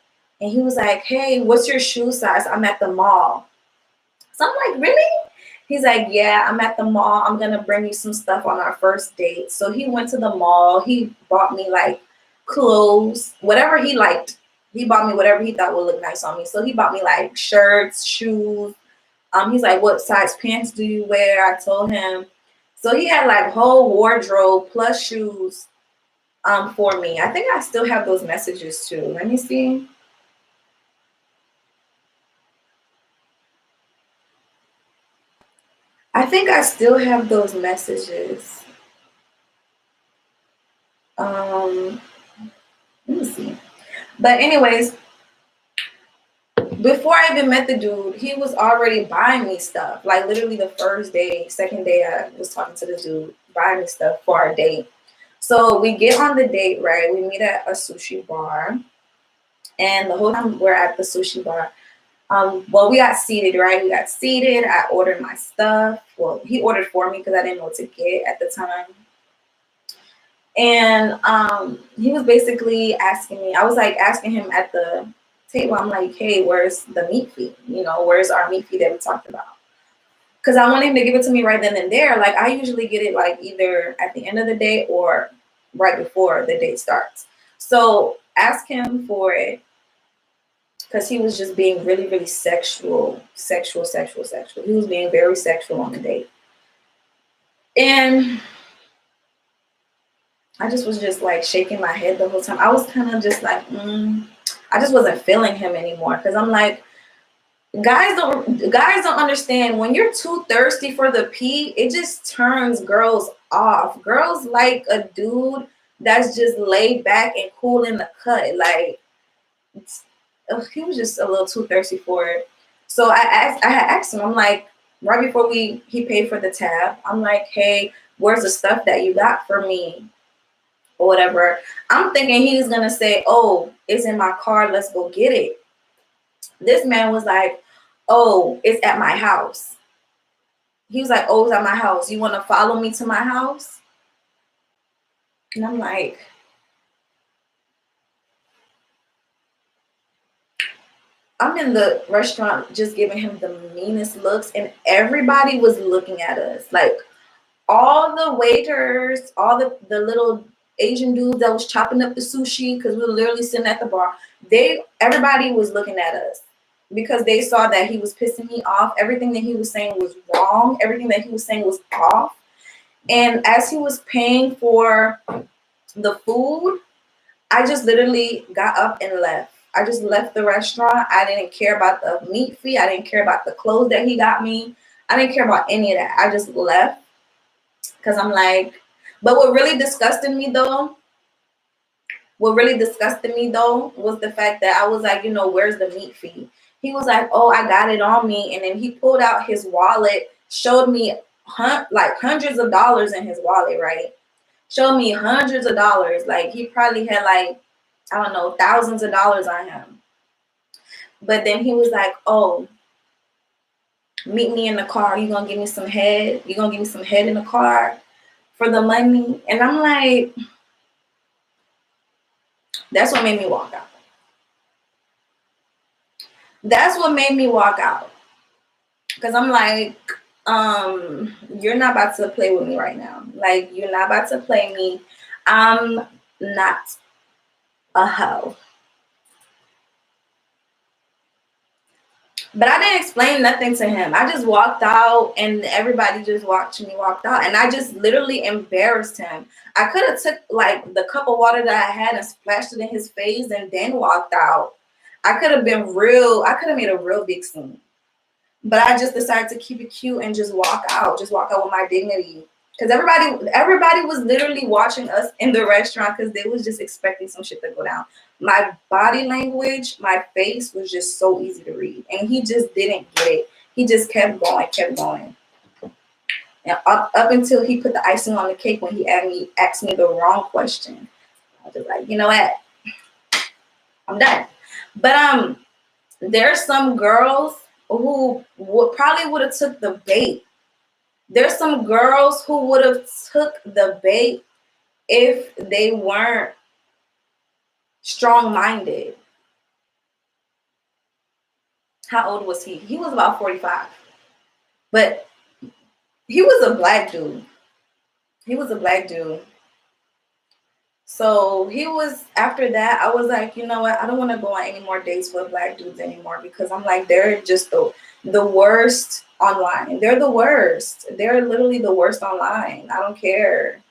and he was like, hey, what's your shoe size? I'm at the mall. So I'm like, really? He's like, yeah, I'm at the mall. I'm going to bring you some stuff on our first date. So he went to the mall. He bought me like clothes, whatever he liked. He bought me whatever he thought would look nice on me. So he bought me like shirts, shoes. He's like, what size pants do you wear? I told him. So he had like whole wardrobe plus shoes for me. I think I still have those messages too. Let me see. I think I still have those messages. Let me see. But anyways, before I even met the dude, he was already buying me stuff. Like literally the first day, second day I was talking to the dude, buying me stuff for our date. So we get on the date, right? We meet at a sushi bar. And the whole time we're at the sushi bar, well, we got seated, right? We got seated. I ordered my stuff. Well, he ordered for me because I didn't know what to get at the time. And he was basically asking me, I was like asking him at the table, I'm like, hey, where's the meat fee? Where's our meat fee that we talked about? Because I wanted him to give it to me right then and there. Like I usually get it like either at the end of the day or right before the date starts. So ask him for it because he was just being really, really sexual. He was being very sexual on the date. And I just was just like shaking my head the whole time. I was kind of just like, I just wasn't feeling him anymore because I'm like, guys don't understand when you're too thirsty for the pee, it just turns girls off. Girls like a dude that's just laid back and cool in the cut. Like he was just a little too thirsty for it. So I had asked him, I'm like, right before he paid for the tab, I'm like, hey, where's the stuff that you got for me? Or whatever. I'm thinking he's gonna say, oh, it's in my car, let's go get it. This man was like, oh, it's at my house. He was like, oh, it's at my house. You want to follow me to my house? And I'm like, I'm in the restaurant just giving him the meanest looks, and everybody was looking at us. Like all the waiters, all the little Asian dudes that was chopping up the sushi, because we were literally sitting at the bar, everybody was looking at us because they saw that he was pissing me off. Everything that he was saying was wrong. Everything that he was saying was off. And as he was paying for the food, I just literally got up and left. I just left the restaurant. I didn't care about the meat fee. I didn't care about the clothes that he got me. I didn't care about any of that. I just left because I'm like, but what really disgusted me though was the fact that I was like, where's the meat fee? He was like, oh, I got it on me. And then he pulled out his wallet, showed me like hundreds of dollars in his wallet, right? Showed me hundreds of dollars. Like he probably had like, I don't know, thousands of dollars on him. But then he was like, oh, meet me in the car. You gonna give me some head? You gonna give me some head in the car for the money? And I'm like, that's what made me walk out. That's what made me walk out. Because I'm like, you're not about to play with me right now. Like, you're not about to play me. I'm not a hoe. But I didn't explain nothing to him. I just walked out and everybody just watched me walk out. And I just literally embarrassed him. I could have took like the cup of water that I had and splashed it in his face and then walked out. I could have been real. I could have made a real big scene. But I just decided to keep it cute and just walk out. Just walk out with my dignity. Because everybody was literally watching us in the restaurant because they was just expecting some shit to go down. My body language, my face was just so easy to read. And he just didn't get it. He just kept going, kept going. And up until he put the icing on the cake when he asked me the wrong question. I was just like, you know what? I'm done. But there's some girls who probably would have took the bait. There's some girls who would have took the bait if they weren't strong-minded. How old was he? He was about 45. But he was a black dude. He was a black dude. So he was, after that, I was like, you know what? I don't want to go on any more dates with black dudes anymore because I'm like, they're just the worst online. They're the worst. They're literally the worst online. I don't care.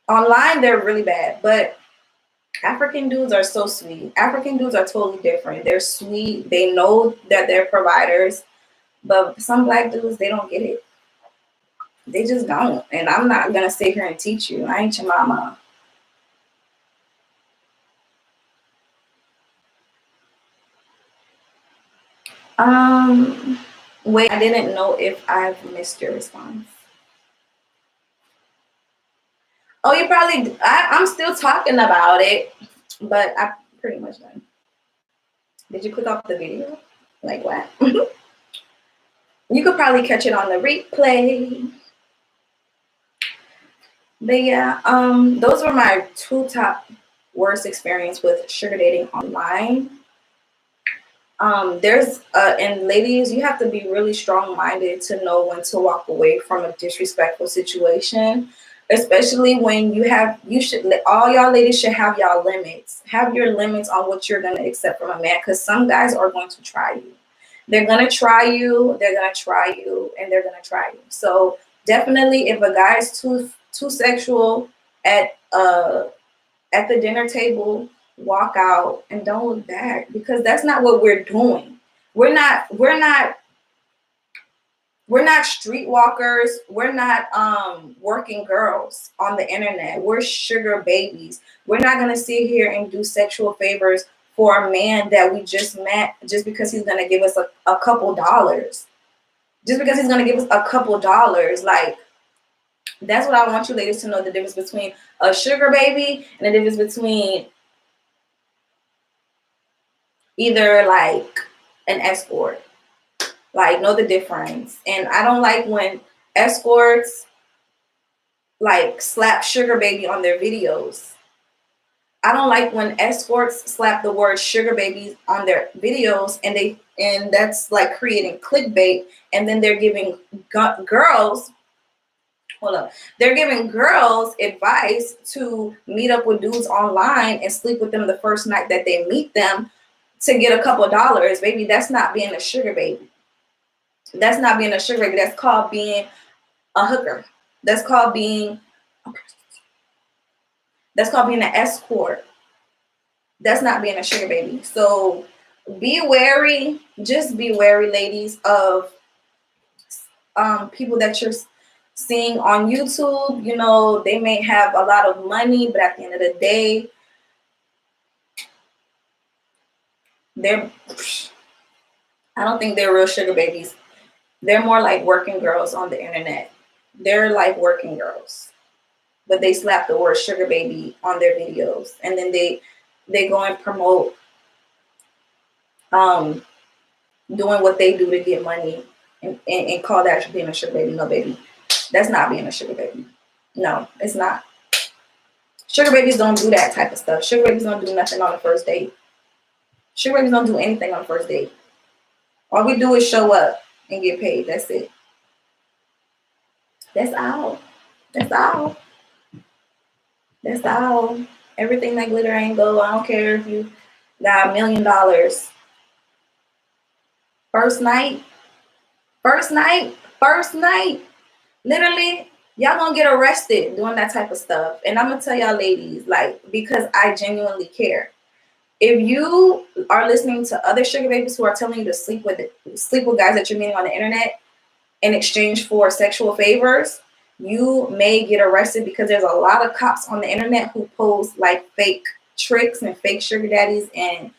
Online, they're really bad. But African dudes are so sweet. African dudes are totally different. They're sweet. They know that they're providers. But some black dudes, they don't get it. They just don't. And I'm not going to sit here and teach you. I ain't your mama. Wait, I didn't know if I've missed your response. Oh, you probably, I'm still talking about it, but I'm pretty much done. Did you click off the video? Like what? You could probably catch it on the replay. But yeah, those were my two top worst experience with sugar dating online. And ladies, you have to be really strong-minded to know when to walk away from a disrespectful situation, especially when all y'all ladies should have y'all limits. Have your limits on what you're gonna accept from a man, because some guys are going to try you. They're gonna try you, they're gonna try you, and they're gonna try you. So definitely, if a guy's too sexual at the dinner table, walk out and don't look back, because that's not what we're doing. We're not streetwalkers. We're not working girls on the internet. We're sugar babies. We're not going to sit here and do sexual favors for a man that we just met just because he's going to give us a couple dollars. Just because he's going to give us a couple dollars. Like, that's what I want you ladies to know, the difference between a sugar baby and the difference between either like an escort. Like, know the difference. And I don't like when escorts like slap sugar baby on their videos. I don't like when escorts slap the word sugar babies on their videos, and that's like creating clickbait. And then they're giving girls, they're giving girls advice to meet up with dudes online and sleep with them the first night that they meet them to get a couple of dollars. Baby, that's not being a sugar baby. That's not being a sugar baby. That's called being a hooker. That's called being an escort. That's not being a sugar baby. So be wary. Just be wary, ladies, of people that you're seeing on YouTube. You know, they may have a lot of money, but at the end of the day, I don't think they're real sugar babies. They're more like working girls on the internet. They're like working girls, but they slap the word sugar baby on their videos, and then they go and promote doing what they do to get money and call that being a sugar baby. No, baby, that's not being a sugar baby. No, it's not. Sugar babies don't do that type of stuff. Sugar babies don't do nothing on the first date. Sugar babies don't do anything on the first date. All we do is show up and get paid. That's it. That's all. That's all. That's all. Everything that glitter ain't gold. I don't care if you got $1 million. First night, first night, first night. Literally, y'all gonna get arrested doing that type of stuff. And I'm gonna tell y'all ladies, like, because I genuinely care. If you are listening to other sugar babies who are telling you to sleep with guys that you're meeting on the internet in exchange for sexual favors, you may get arrested because there's a lot of cops on the internet who post like fake tricks and fake sugar daddies, and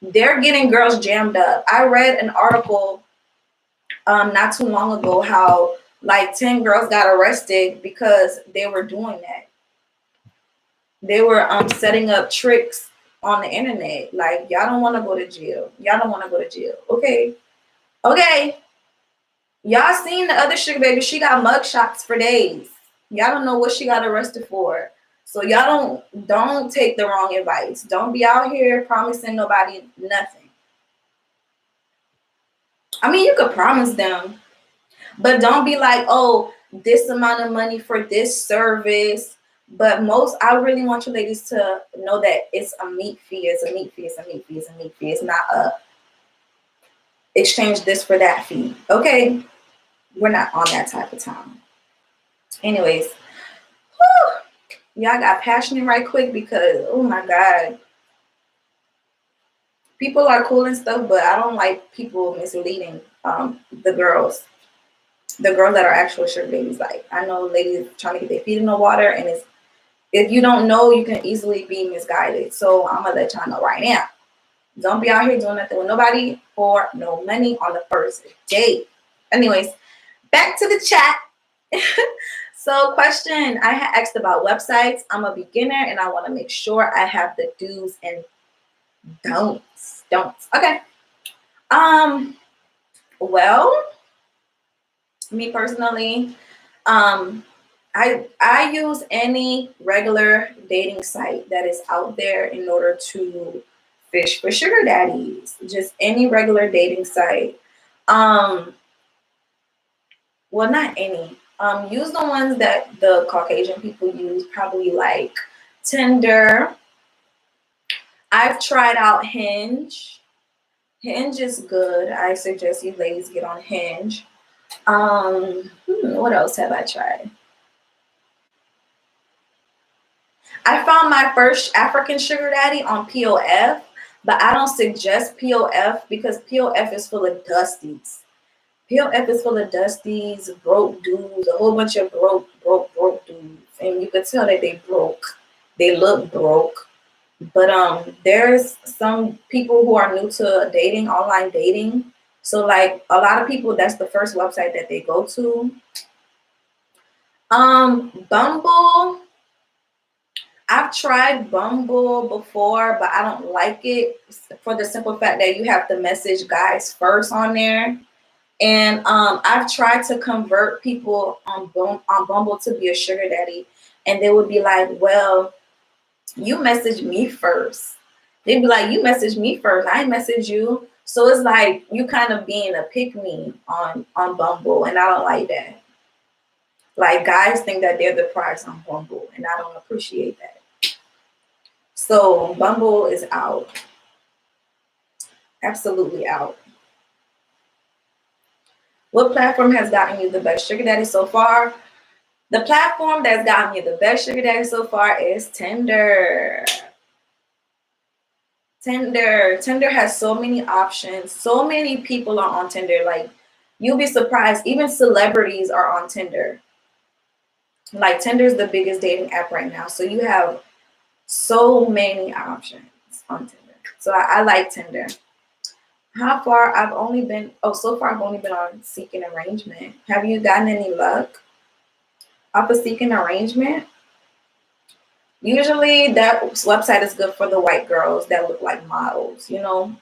they're getting girls jammed up. I read an article not too long ago how like 10 girls got arrested because they were doing that. They were setting up tricks on the internet. Like, y'all don't want to go to jail. Y'all don't want to go to jail. Okay. Okay. Y'all seen the other sugar baby. She got mug shots for days. Y'all don't know what she got arrested for. So y'all don't take the wrong advice. Don't be out here promising nobody nothing. I mean, you could promise them, but don't be like, oh, this amount of money for this service. But I really want you ladies to know that it's a meat fee, it's a meat fee, it's a meat fee, it's a meat fee. It's not a exchange this for that fee. Okay? We're not on that type of time. Anyways, y'all got passionate right quick because, oh my God. People are cool and stuff, but I don't like people misleading the girls. The girls that are actual sugar babies. Like, I know ladies trying to get their feet in the water, and it's, if you don't know, you can easily be misguided. So I'm gonna let y'all know right now. Don't be out here doing nothing with nobody for no money on the first date. Anyways, back to the chat. So question, I had asked about websites. I'm a beginner and I want to make sure I have the do's and don'ts. Okay. Well, me personally, I use any regular dating site that is out there in order to fish for sugar daddies. Just any regular dating site. Well, not any. Use the ones that the Caucasian people use, probably like Tinder. I've tried out Hinge. Hinge is good. I suggest you ladies get on Hinge. What else have I tried? I found my first African sugar daddy on POF, but I don't suggest POF because POF is full of dusties. POF is full of dusties, broke dudes, a whole bunch of broke dudes. And you could tell that they broke. They look broke. But there's some people who are new to dating, online dating. So like a lot of people, that's the first website that they go to. Bumble. I've tried Bumble before, but I don't like it for the simple fact that you have to message guys first on there. And I've tried to convert people on Bumble to be a sugar daddy, and they would be like, well, you messaged me first. They'd be like, you messaged me first. I messaged you. So it's like you kind of being a pick me on Bumble, and I don't like that. Like, guys think that they're the prize on Bumble, and I don't appreciate that. So Bumble is out. Absolutely out. What platform has gotten you the best sugar daddy so far? The platform that's gotten me the best sugar daddy so far is Tinder. Tinder has so many options. So many people are on Tinder. Like, you'll be surprised. Even celebrities are on Tinder. Like, Tinder is the biggest dating app right now. So you have so many options on Tinder. So I like Tinder. How far I've only been, so far I've only been on Seeking Arrangement. Have you gotten any luck off of Seeking Arrangement? Usually that website is good for the white girls that look like models, you know.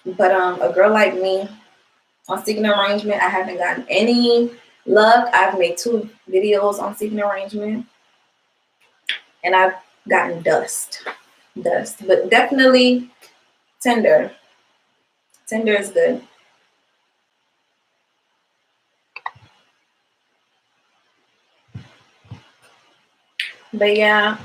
But a girl like me on Seeking Arrangement, I haven't gotten any luck. I've made 2 videos on Seeking Arrangement, and I've gotten dust. But definitely Tinder. Tinder is good. But yeah,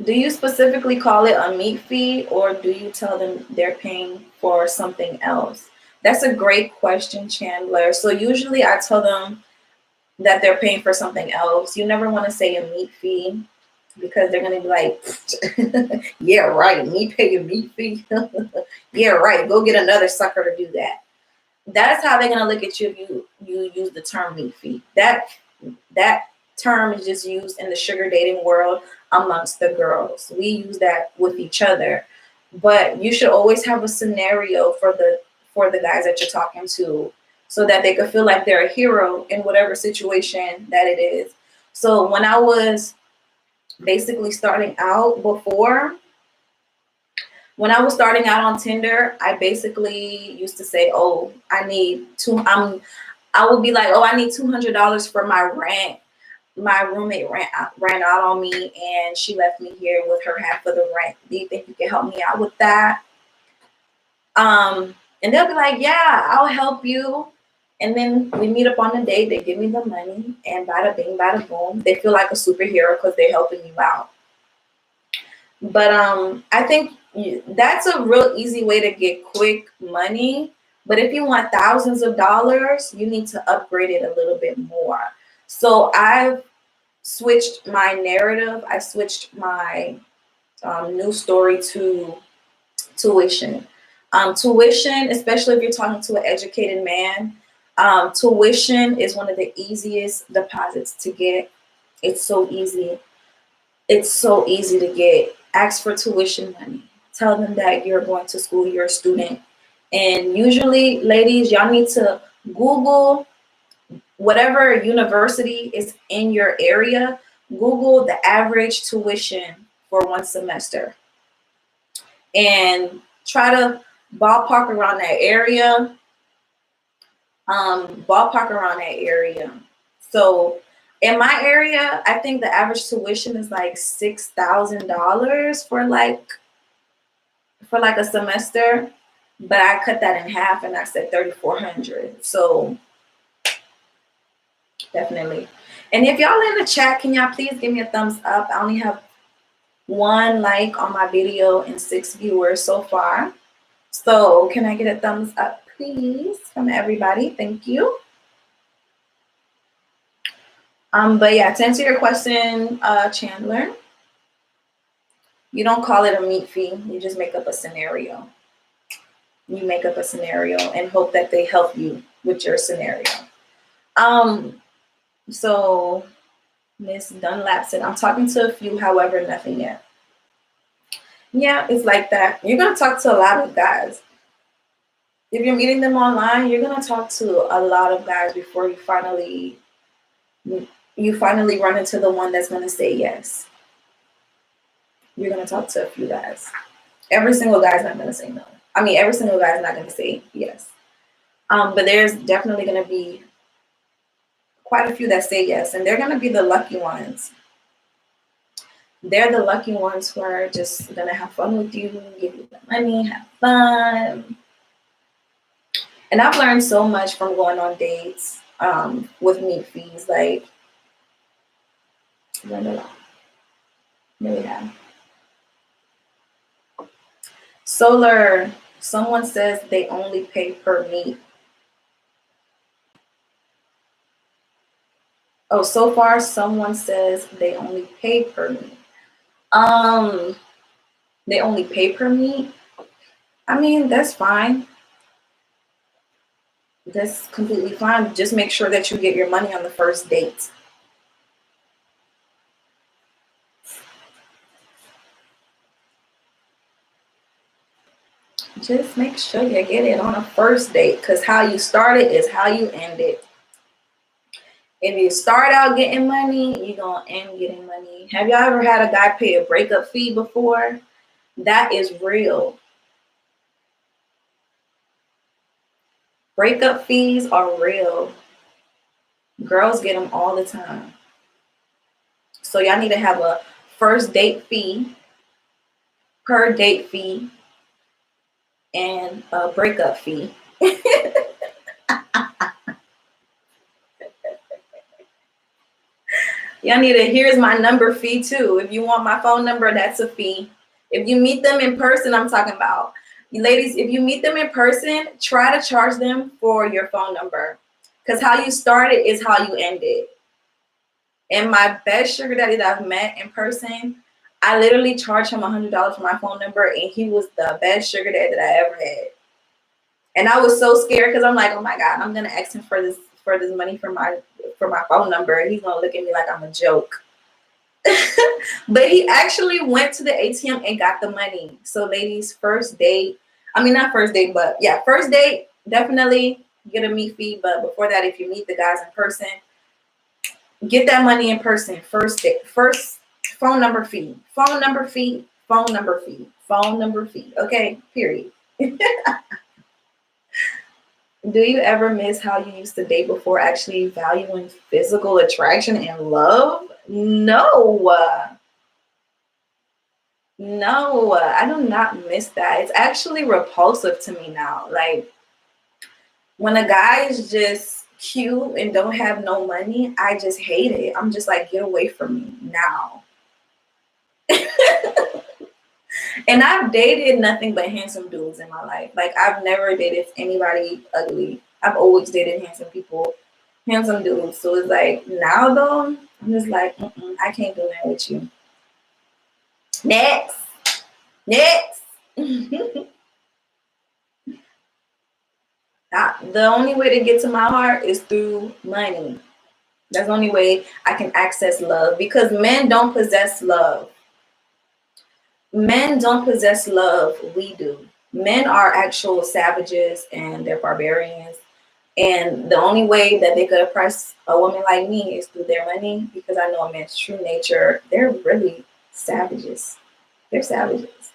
Do you specifically call it a meat fee, or do you tell them they're paying for something else? That's a great question, Chandler. So usually I tell them that they're paying for something else. You never want to say a meat fee because they're going to be like, yeah, right, me pay a meat fee. Yeah, right, go get another sucker to do that. That's how they're going to look at you if you use the term meat fee. That term is just used in the sugar dating world amongst the girls. We use that with each other. But you should always have a scenario for the guys that you're talking to so that they could feel like they're a hero in whatever situation that it is. So when I was basically starting out before, when I was starting out on Tinder, I basically used to say, "Oh, I would be like, oh, I need $200 for my rent. My roommate ran out on me and she left me here with her half of the rent. Do you think you can help me out with that?" And they'll be like, "Yeah, I'll help you." And then we meet up on a date. They give me the money, and bada bing, bada boom. They feel like a superhero because they're helping you out. But I think that's a real easy way to get quick money. But if you want thousands of dollars, you need to upgrade it a little bit more. So I've switched my narrative. I switched my news story to tuition. Tuition, especially if you're talking to an educated man, tuition is one of the easiest deposits to get. It's so easy. It's so easy to get. Ask for tuition money. Tell them that you're going to school, you're a student. And usually, ladies, y'all need to Google whatever university is in your area. Google the average tuition for one semester and try to ballpark around that area. Ballpark around that area. So in my area, I think the average tuition is like $6,000 for like a semester, but I cut that in half and I said 3,400. So definitely. And if y'all in the chat, can y'all please give me a thumbs up? I only have 1 like on my video and 6 viewers so far. So can I get a thumbs up, please, from everybody? Thank you. But yeah, to answer your question, Chandler, you don't call it a meat fee. You just make up a scenario. You make up a scenario and hope that they help you with your scenario. So Miss Dunlap said, "I'm talking to a few, however, nothing yet." Yeah, it's like that. You're gonna talk to a lot of guys. If you're meeting them online, you're gonna talk to a lot of guys before you finally run into the one that's gonna say yes. You're gonna talk to a few guys. Every single guy is not gonna say no. I mean, every single guy is not gonna say yes. But there's definitely gonna be quite a few that say yes, and they're gonna be the lucky ones. They're the lucky ones who are just gonna have fun with you, give you the money, have fun. And I've learned so much from going on dates with meat fees. Like, learned a lot. Really have. Solar, someone says they only pay per meet. Oh, so far someone says they only pay per meet. They only pay per meet. I mean, that's fine. That's completely fine. Just make sure that you get your money on the first date. Just make sure you get it on a first date, because how you start it is how you end it. If you start out getting money, you're going to end getting money. Have y'all ever had a guy pay a breakup fee before? That is real. Breakup fees are real. Girls get them all the time. So y'all need to have a first date fee, per date fee, and a breakup fee. Y'all need a here's my number fee too. If you want my phone number, that's a fee. If you meet them in person, I'm talking about. You ladies, if you meet them in person, try to charge them for your phone number. Because how you start it is how you end it. And my best sugar daddy that I've met in person, I literally charged him $100 for my phone number, and he was the best sugar daddy that I ever had. And I was so scared because I'm like, oh my God, I'm gonna ask him for this money for my phone number, and he's gonna look at me like I'm a joke. But he actually went to the ATM and got the money. So ladies, first date, I mean not first date, but yeah, first date, definitely get a meet fee. But before that, if you meet the guys in person, get that money in person. First date, first phone number fee, phone number fee, phone number fee, phone number fee. Okay, period. Do you ever miss how you used to date before actually valuing physical attraction and love? No. No, I do not miss that. It's actually repulsive to me now. Like when a guy is just cute and don't have no money, I just hate it. I'm just like, get away from me now. And I've dated nothing but handsome dudes in my life. Like I've never dated anybody ugly. I've always dated handsome people, handsome dudes. So it's like now though, I'm just like, I can't do that with you. Next. The only way to get to my heart is through money. That's the only way I can access love, because men don't possess love. Men don't possess love. We do. Men are actual savages and they're barbarians. And the only way that they could oppress a woman like me is through their money, because I know a man's true nature. They're really savages. They're savages.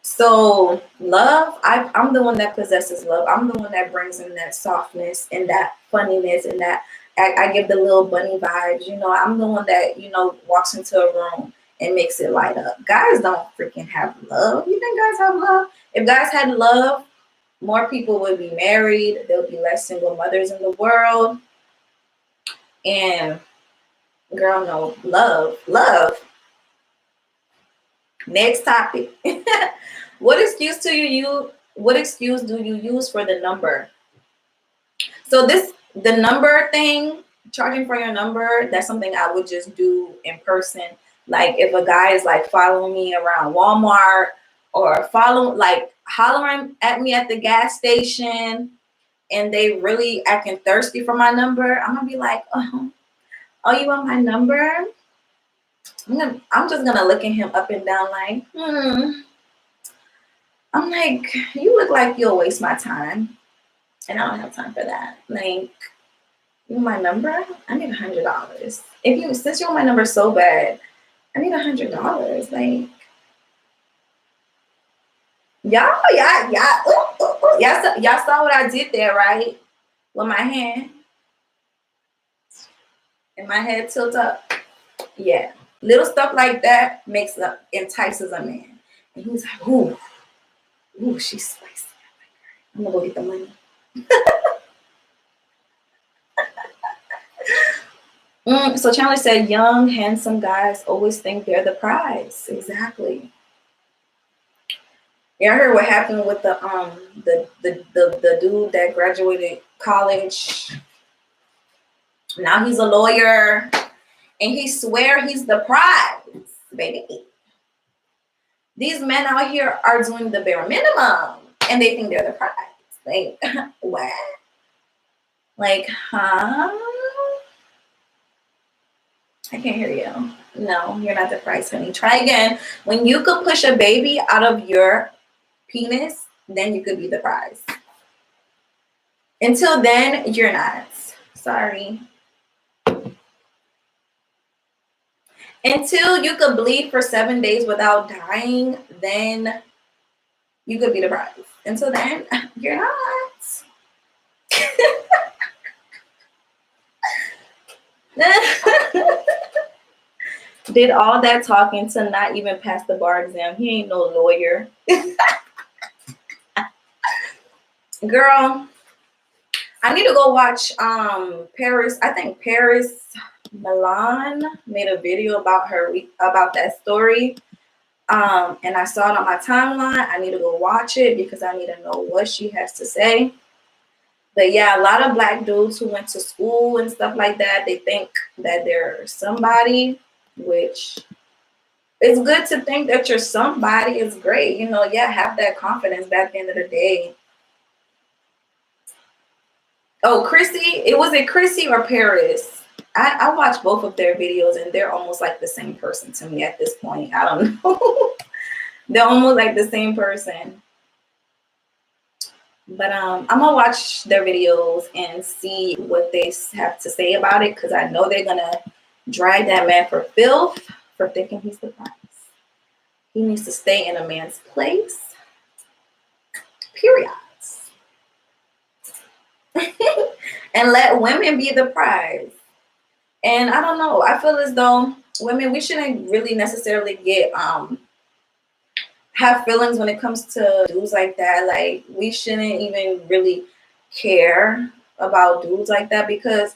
So love, I'm the one that possesses love. I'm the one that brings in that softness and that funniness and that I give the little bunny vibes. You know, I'm the one that, walks into a room and makes it light up. Guys don't freaking have love. You think guys have love? If guys had love, more people would be married. There'll be less single mothers in the world. And girl, no, love. Next topic. What excuse do you use for the number? So the number thing, charging for your number, that's something I would just do in person. Like if a guy is like following me around Walmart or hollering at me at the gas station and they really acting thirsty for my number, I'm gonna be like, oh, you want my number? I'm just gonna look at him up and down like, I'm like, you look like you'll waste my time. And I don't have time for that. Like, you want my number? I need $100. Since you want my number so bad, I need $100. Like, y'all saw what I did there, right? With my hand and my head tilt up. Yeah. Little stuff like that entices a man. And he was like, ooh, she's spicy. I'm gonna go get the money. So Chandler said, young, handsome guys always think they're the prize. Exactly. Yeah, I heard what happened with the dude that graduated college. Now he's a lawyer, and he swear he's the prize, baby. These men out here are doing the bare minimum, and they think they're the prize. Like, what? Like, huh? I can't hear you. No, you're not the prize, honey. Try again. When you could push a baby out of your penis, then you could be the prize. Until then, you're not. Sorry. Until you could bleed for 7 days without dying, then you could be the prize. Until then, you're not. Did all that talking to not even pass the bar exam. He ain't no lawyer. Girl, I need to go watch Paris. I think Paris Milan made a video about about that story. And I saw it on my timeline. I need to go watch it because I need to know what she has to say. But yeah, a lot of black dudes who went to school and stuff like that, they think that they're somebody, which it's good to think that you're somebody. It's great. You know, yeah, have that confidence. But at the end of the day, oh, Chrissy, it Chrissy or Paris? I watch both of their videos and they're almost like the same person to me at this point. I don't know. They're almost like the same person. But I'm gonna watch their videos and see what they have to say about it because I know they're gonna drag that man for filth for thinking he's the prize. He needs to stay in a man's place. Period. And let women be the prize. And I don't know. I feel as though women, we shouldn't really necessarily get have feelings when it comes to dudes like that. Like we shouldn't even really care about dudes like that because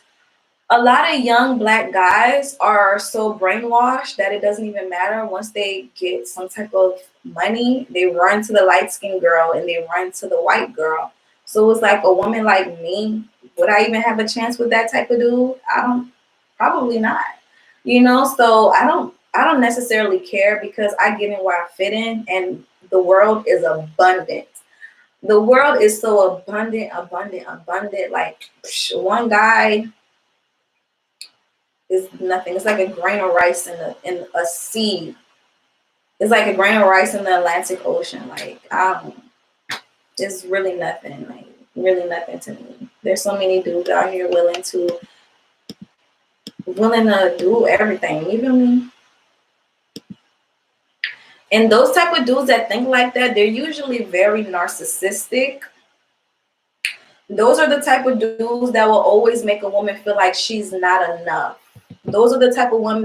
a lot of young black guys are so brainwashed that it doesn't even matter. Once they get some type of money, they run to the light-skinned girl and they run to the white girl. So it's like a woman like me, would I even have a chance with that type of dude? I don't, probably not. You know, so I don't necessarily care because I get in where I fit in and the world is abundant. The world is so abundant, abundant, abundant. Like one guy is nothing. It's like a grain of rice in a sea. It's like a grain of rice in the Atlantic Ocean. Like it's really nothing. Like really nothing to me. There's so many dudes out here willing to do everything. You feel me? And those type of dudes that think like that, they're usually very narcissistic. Those are the type of dudes that will always make a woman feel like she's not enough. Those are the type of women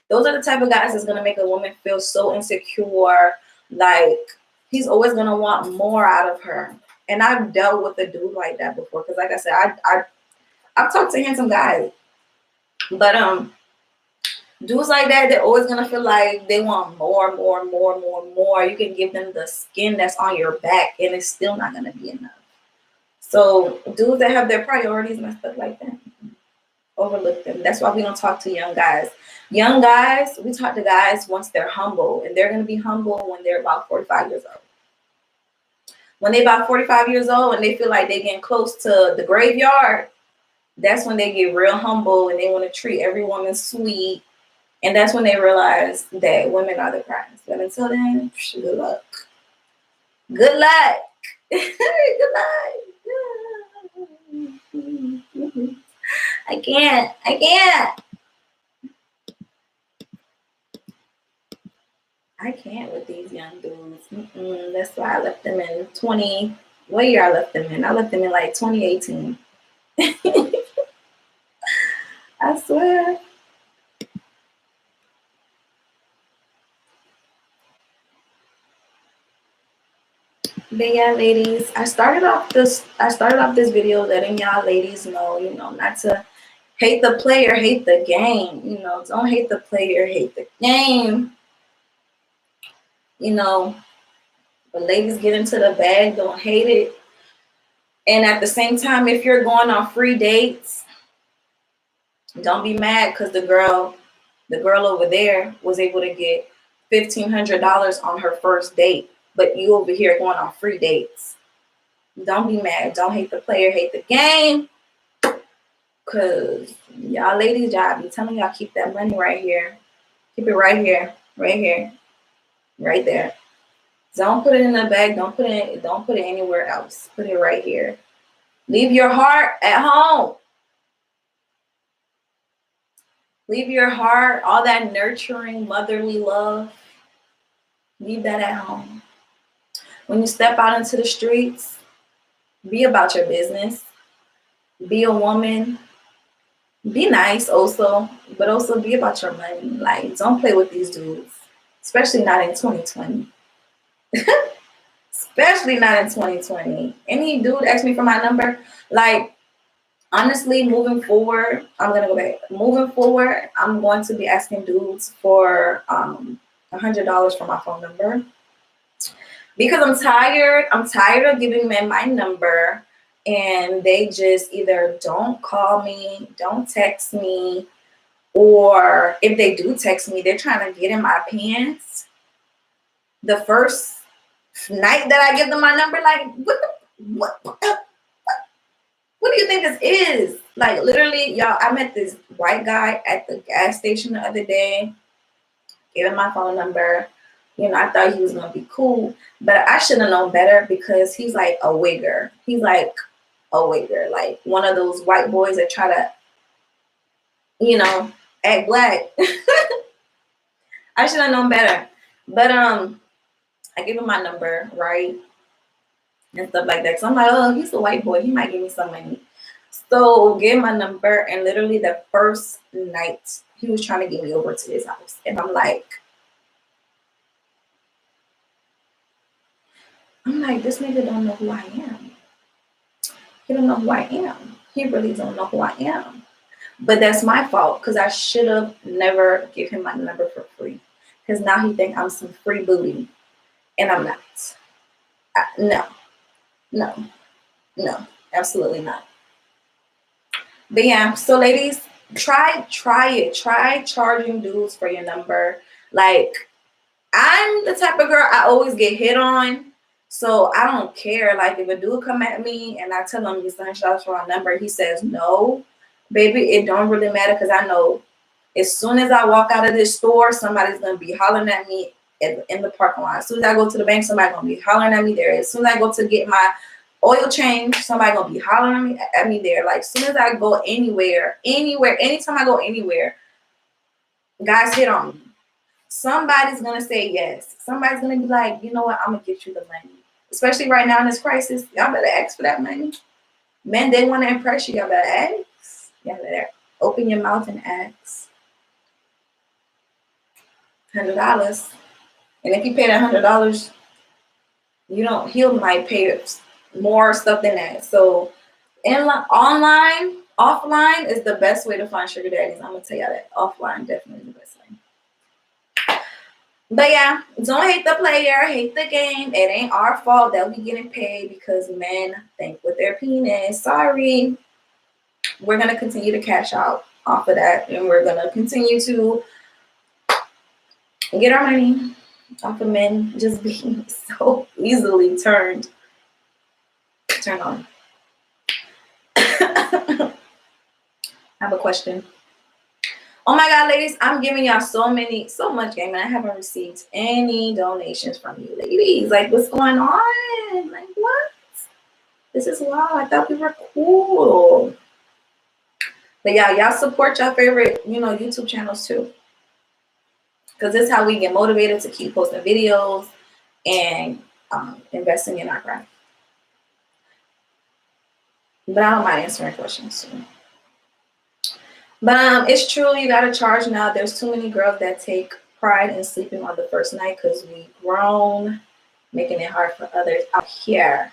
those are the type of guys that's gonna make a woman feel so insecure, like he's always gonna want more out of her. And I've dealt with a dude like that before, because like I said, I've talked to handsome guys, but dudes like that, they're always gonna feel like they want more, more, more, more, more. You can give them the skin that's on your back, and it's still not gonna be enough. So dudes that have their priorities and stuff like that, overlook them. That's why we don't talk to young guys. Young guys, we talk to guys once they're humble, and they're gonna be humble when they're about 45 years old. When they're about 45 years old and they feel like they're getting close to the graveyard, that's when they get real humble and they want to treat every woman sweet. And that's when they realize that women are the prize. But until then, good luck. Good luck. Good luck. I can't. I can't with these young dudes. That's why I left them in 20. What year I left them in? I left them in like 2018. I swear. But yeah, ladies, I started off this video letting y'all ladies know, not to hate the player, hate the game. Don't hate the player, hate the game. When ladies get into the bag, don't hate it. And at the same time, if you're going on free dates, don't be mad because the girl over there was able to get $1,500 on her first date, but you over here going on free dates. Don't be mad. Don't hate the player, hate the game. Cause y'all ladies, y'all be telling y'all keep that money right here. Keep it right here, right there. Don't put it in a bag. Don't put it anywhere else. Put it right here. Leave your heart at home. Leave your heart, all that nurturing, motherly love. Leave that at home. When you step out into the streets, be about your business. Be a woman. Be nice also, but also be about your money. Like, don't play with these dudes, especially not in 2020. Especially not in 2020. Any dude ask me for my number, like, honestly, moving forward, I'm gonna go back. Moving forward, I'm going to be asking dudes for $100 for my phone number because I'm tired. I'm tired of giving men my number and they just either don't call me, don't text me, or if they do text me, they're trying to get in my pants. The first night that I give them my number, like what do you think this is? Like literally, y'all, I met this white guy at the gas station the other day, gave him my phone number. You know, I thought he was gonna be cool, but I should have known better because he's like a wigger. He's like a wigger, like one of those white boys that try to, you know, act black. I should have known better. But I gave him my number, right? And stuff like that. So I'm like, oh, he's a white boy. He might give me some money. So gave my number, and literally the first night he was trying to get me over to his house. And I'm like, this nigga don't know who I am. He don't know who I am. He really don't know who I am. But that's my fault because I should have never give him my number for free. Because now he think I'm some free booty. And I'm not. No, absolutely not. But yeah, so ladies, try it. Try charging dudes for your number. Like, I'm the type of girl, I always get hit on. So I don't care. Like, if a dude come at me and I tell him he's $100 for my number, he says no, baby, it don't really matter because I know as soon as I walk out of this store, somebody's gonna be hollering at me in the parking lot. As soon as I go to the bank, somebody's gonna be hollering at me there. As soon as I go to get my oil change, somebody gonna be hollering at me there. Like, as soon as I go anywhere, anytime I go anywhere, guys hit on me. Somebody's gonna say yes. Somebody's gonna be like, you know what, I'm gonna get you the money. Especially right now in this crisis, y'all better ask for that money. Men, they want to impress you. Y'all better ask. Y'all better open your mouth and ask. $100. And if you pay that $100, he might pay more stuff than that. So online, offline is the best way to find sugar daddies. I'm gonna tell y'all that. Offline definitely the best way. But yeah, don't hate the player, hate the game. It ain't our fault that we getting paid because men think with their penis. Sorry. We're gonna continue to cash out off of that, and we're gonna continue to get our money off of men just being so easily turned on. I have a question. Oh my God, ladies, I'm giving y'all so much game, and I haven't received any donations from you ladies. Like, what's going on? Like, what? This is wild. I thought we were cool. But yeah, y'all support your favorite, YouTube channels too. Because this is how we get motivated to keep posting videos and investing in our craft. But I don't mind answering questions too. But it's true, you gotta charge now. There's too many girls that take pride in sleeping on the first night because we grown, making it hard for others out here.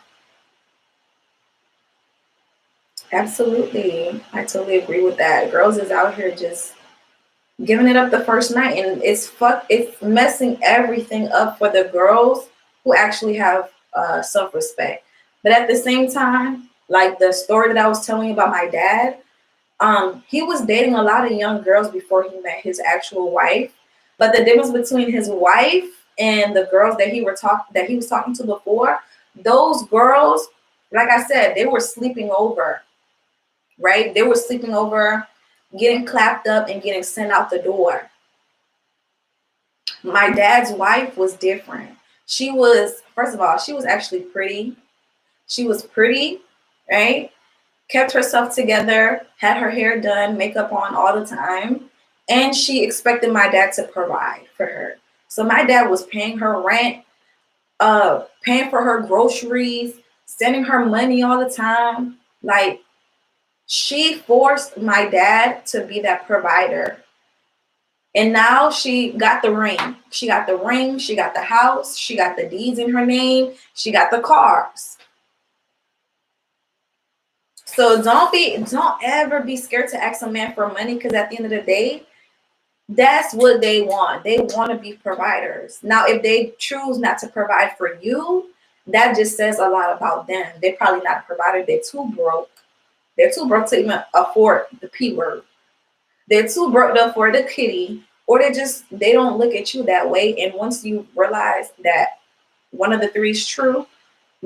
Absolutely. I totally agree with that. Girls is out here just giving it up the first night, and it's messing everything up for the girls who actually have self-respect. But at the same time, like the story that I was telling you about my dad, he was dating a lot of young girls before he met his actual wife. But the difference between his wife and the girls that he was talking to before, those girls, like I said, they were sleeping over, right? They were sleeping over, getting clapped up and getting sent out the door. My dad's wife was different. First of all, she was actually pretty. She was pretty, right? Kept herself together, had her hair done, makeup on all the time. And she expected my dad to provide for her. So my dad was paying her rent, paying for her groceries, sending her money all the time. Like, she forced my dad to be that provider. And now she got the ring. She got the ring. She got the house. She got the deeds in her name. She got the cars. So don't ever be scared to ask a man for money, because at the end of the day, that's what they want. They want to be providers. Now, if they choose not to provide for you, that just says a lot about them. They're probably not a provider. They're too broke. They're too broke to even afford the P word. They're too broke to afford the kitty, or they don't look at you that way. And once you realize that one of the three is true,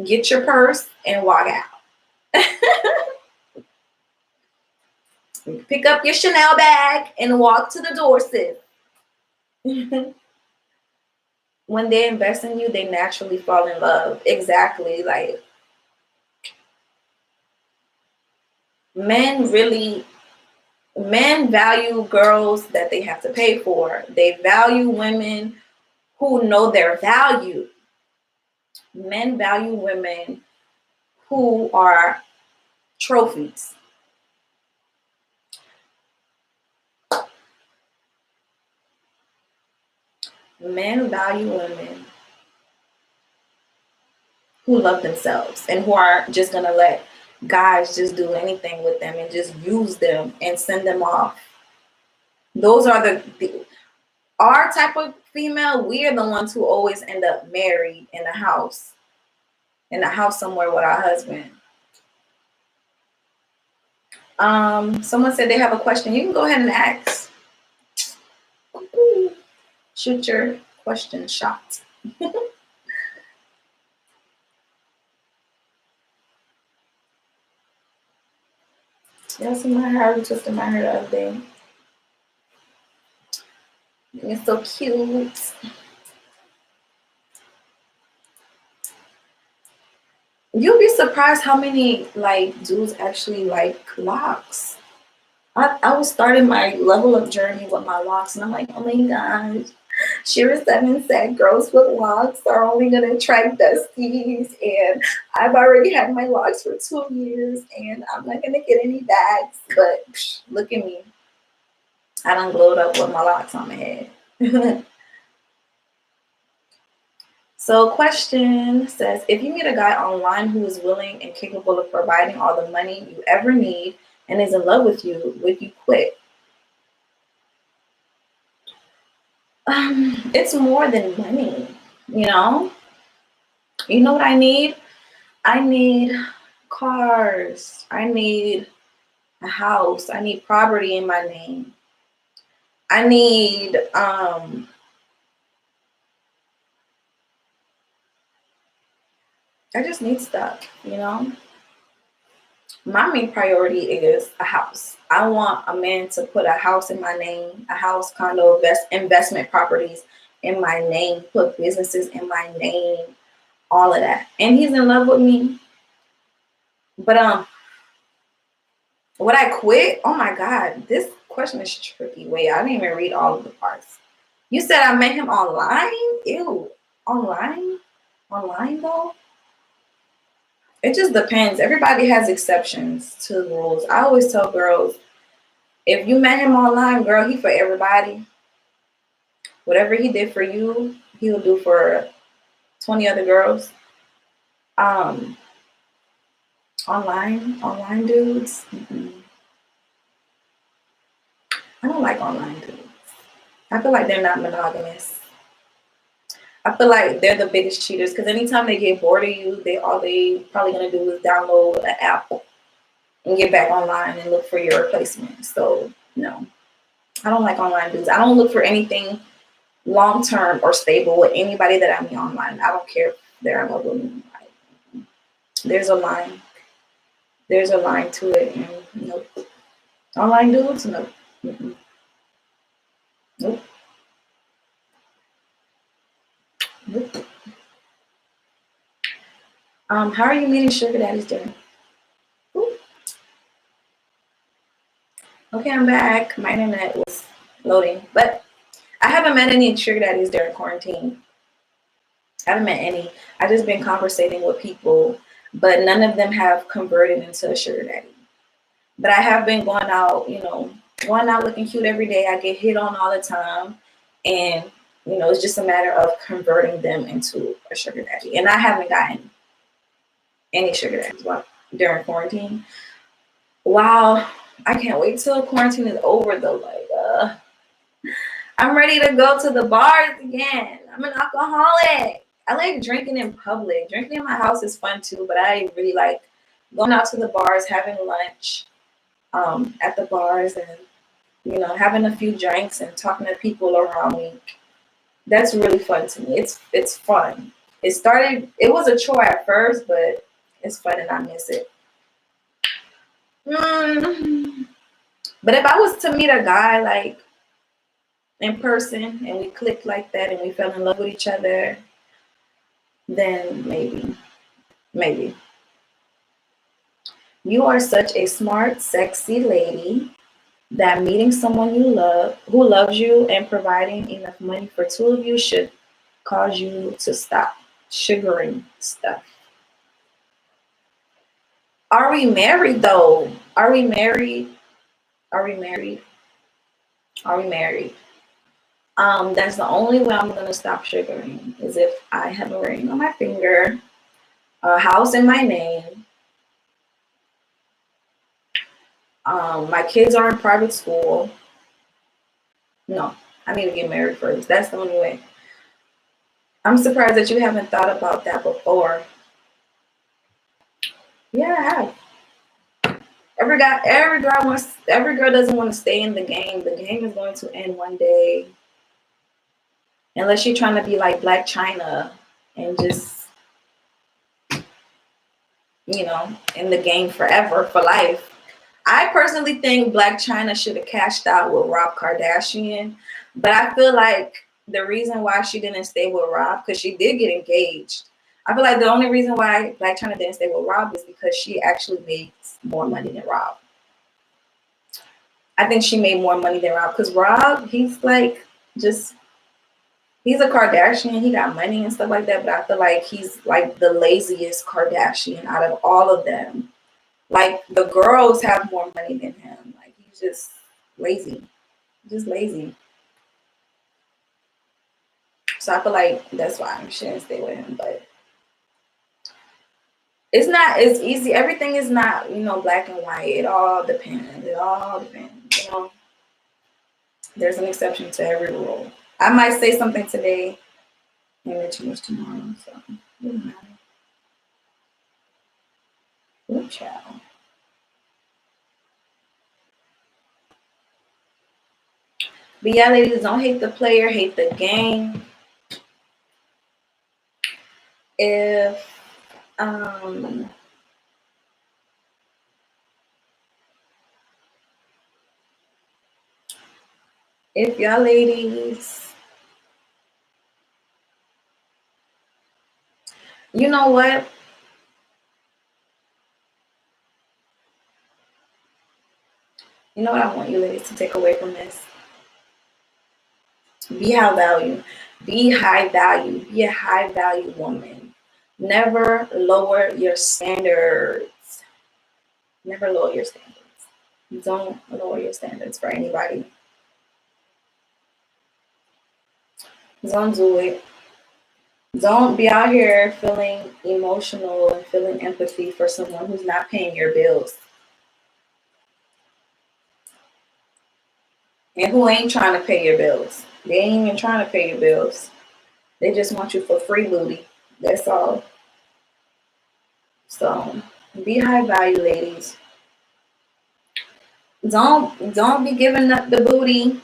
get your purse and walk out. Pick up your Chanel bag and walk to the door, sis. When they invest in you, they naturally fall in love. Exactly. Like, men value girls that they have to pay for. They value women who know their value. Men value women who are trophies. Men value women who love themselves and who aren't just gonna let guys just do anything with them and just use them and send them off. Those are our type of female. We are the ones who always end up married in a house somewhere with our husband. Someone said they have a question. You can go ahead and ask. Shoot your question shot. Y'all see my hair? I was twisting my hair the other day. It's so cute. You'll be surprised how many like dudes actually like locks. I was starting my level up journey with my locks, and I'm like, oh my gosh. Shira 7 said girls with locks are only gonna attract dusties, and I've already had my locks for 2 years, and I'm not gonna get any bags. But look at me. I done glowed up with my locks on my head. So question says, if you meet a guy online who is willing and capable of providing all the money you ever need and is in love with you, would you quit? It's more than money, you know? You know what I need? I need cars. I need a house. I need property in my name. I need I just need stuff, you know? My main priority is a house. I want a man to put a house in my name, a house, condo, investment properties in my name, put businesses in my name, all of that. And he's in love with me. But would I quit? Oh my God, this question is tricky. Wait, I didn't even read all of the parts. You said I met him online? Ew, online? Online though? It just depends. Everybody has exceptions to the rules. I always tell girls, if you met him online, girl, he for everybody. Whatever he did for you, he'll do for 20 other girls. Online dudes. I don't like online dudes. I feel like they're not monogamous. I feel like they're the biggest cheaters, because anytime they get bored of you, all they probably gonna do is download an app and get back online and look for your replacement. So no, I don't like online dudes. I don't look for anything long term or stable with anybody that I meet online. I don't care if they're in love with me. There's a line. There's a line to it. And nope. Online dudes, nope. Nope. Nope. How are you meeting sugar daddies, Jen? Okay, I'm back. My internet was loading, but I haven't met any sugar daddies during quarantine. I haven't met any. I've just been conversating with people, but none of them have converted into a sugar daddy. But I have been going out, going out looking cute every day. I get hit on all the time, and it's just a matter of converting them into a sugar daddy. And I haven't gotten any sugar daddies during quarantine. Wow, I can't wait till quarantine is over though. Like, I'm ready to go to the bars again. I'm an alcoholic. I like drinking in public. Drinking in my house is fun too, but I really like going out to the bars, having lunch at the bars, and having a few drinks and talking to people around me. That's really fun to me. It's fun. It was a chore at first, but it's fun and I miss it. But if I was to meet a guy like in person and we clicked like that and we fell in love with each other, then maybe. You are such a smart, sexy lady that meeting someone you love, who loves you, and providing enough money for two of you should cause you to stop sugaring stuff. Are we married though? Are we married? Are we married? Are we married? That's the only way I'm gonna stop sugaring is if I have a ring on my finger, a house in my name. My kids are in private school. No, I need to get married first. That's the only way. I'm surprised that you haven't thought about that before. Yeah, I have. Every girl doesn't want to stay in the game. The game is going to end one day. Unless you're trying to be like Black China and just, in the game forever, for life. I personally think Black China should have cashed out with Rob Kardashian, but I feel like the reason why she didn't stay with Rob, because she did get engaged. I feel like the only reason why Black China didn't stay with Rob is because she actually makes more money than Rob. I think she made more money than Rob because Rob, he's like he's a Kardashian. He got money and stuff like that, but I feel like he's like the laziest Kardashian out of all of them. Like the girls have more money than him. Like he's just lazy. Just lazy. So I feel like that's why I shouldn't stay with him. But it's not as easy. Everything is not, black and white. It all depends. It all depends. There's an exception to every rule. I might say something today and then change tomorrow. So it doesn't matter. Good child. But yeah, ladies, don't hate the player, hate the game. If if y'all ladies, you know what? You know what I want you ladies to take away from this? Be high value. Be high value. Be a high value woman. Never lower your standards. Never lower your standards. Don't lower your standards for anybody. Don't do it. Don't be out here feeling emotional and feeling empathy for someone who's not paying your bills. And who ain't trying to pay your bills. They ain't even trying to pay your bills. They just want you for free booty. That's all. So be high value, ladies. Don't be giving up the booty.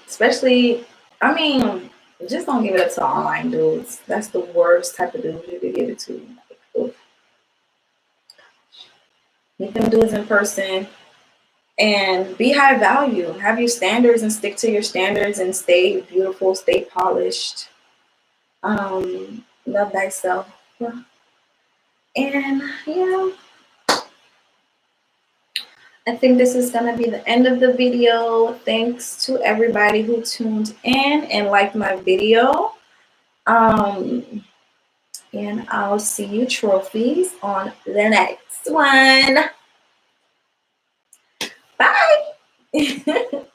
Especially, I mean, just don't give it up to online dudes. That's the worst type of dude you could give it to. Like, meet them dudes in person and be high value. Have your standards and stick to your standards and stay beautiful, stay polished. Love thyself. And yeah, I think this is going to be the end of the video. Thanks to everybody who tuned in and liked my video. And I'll see you trophies on the next one. Bye.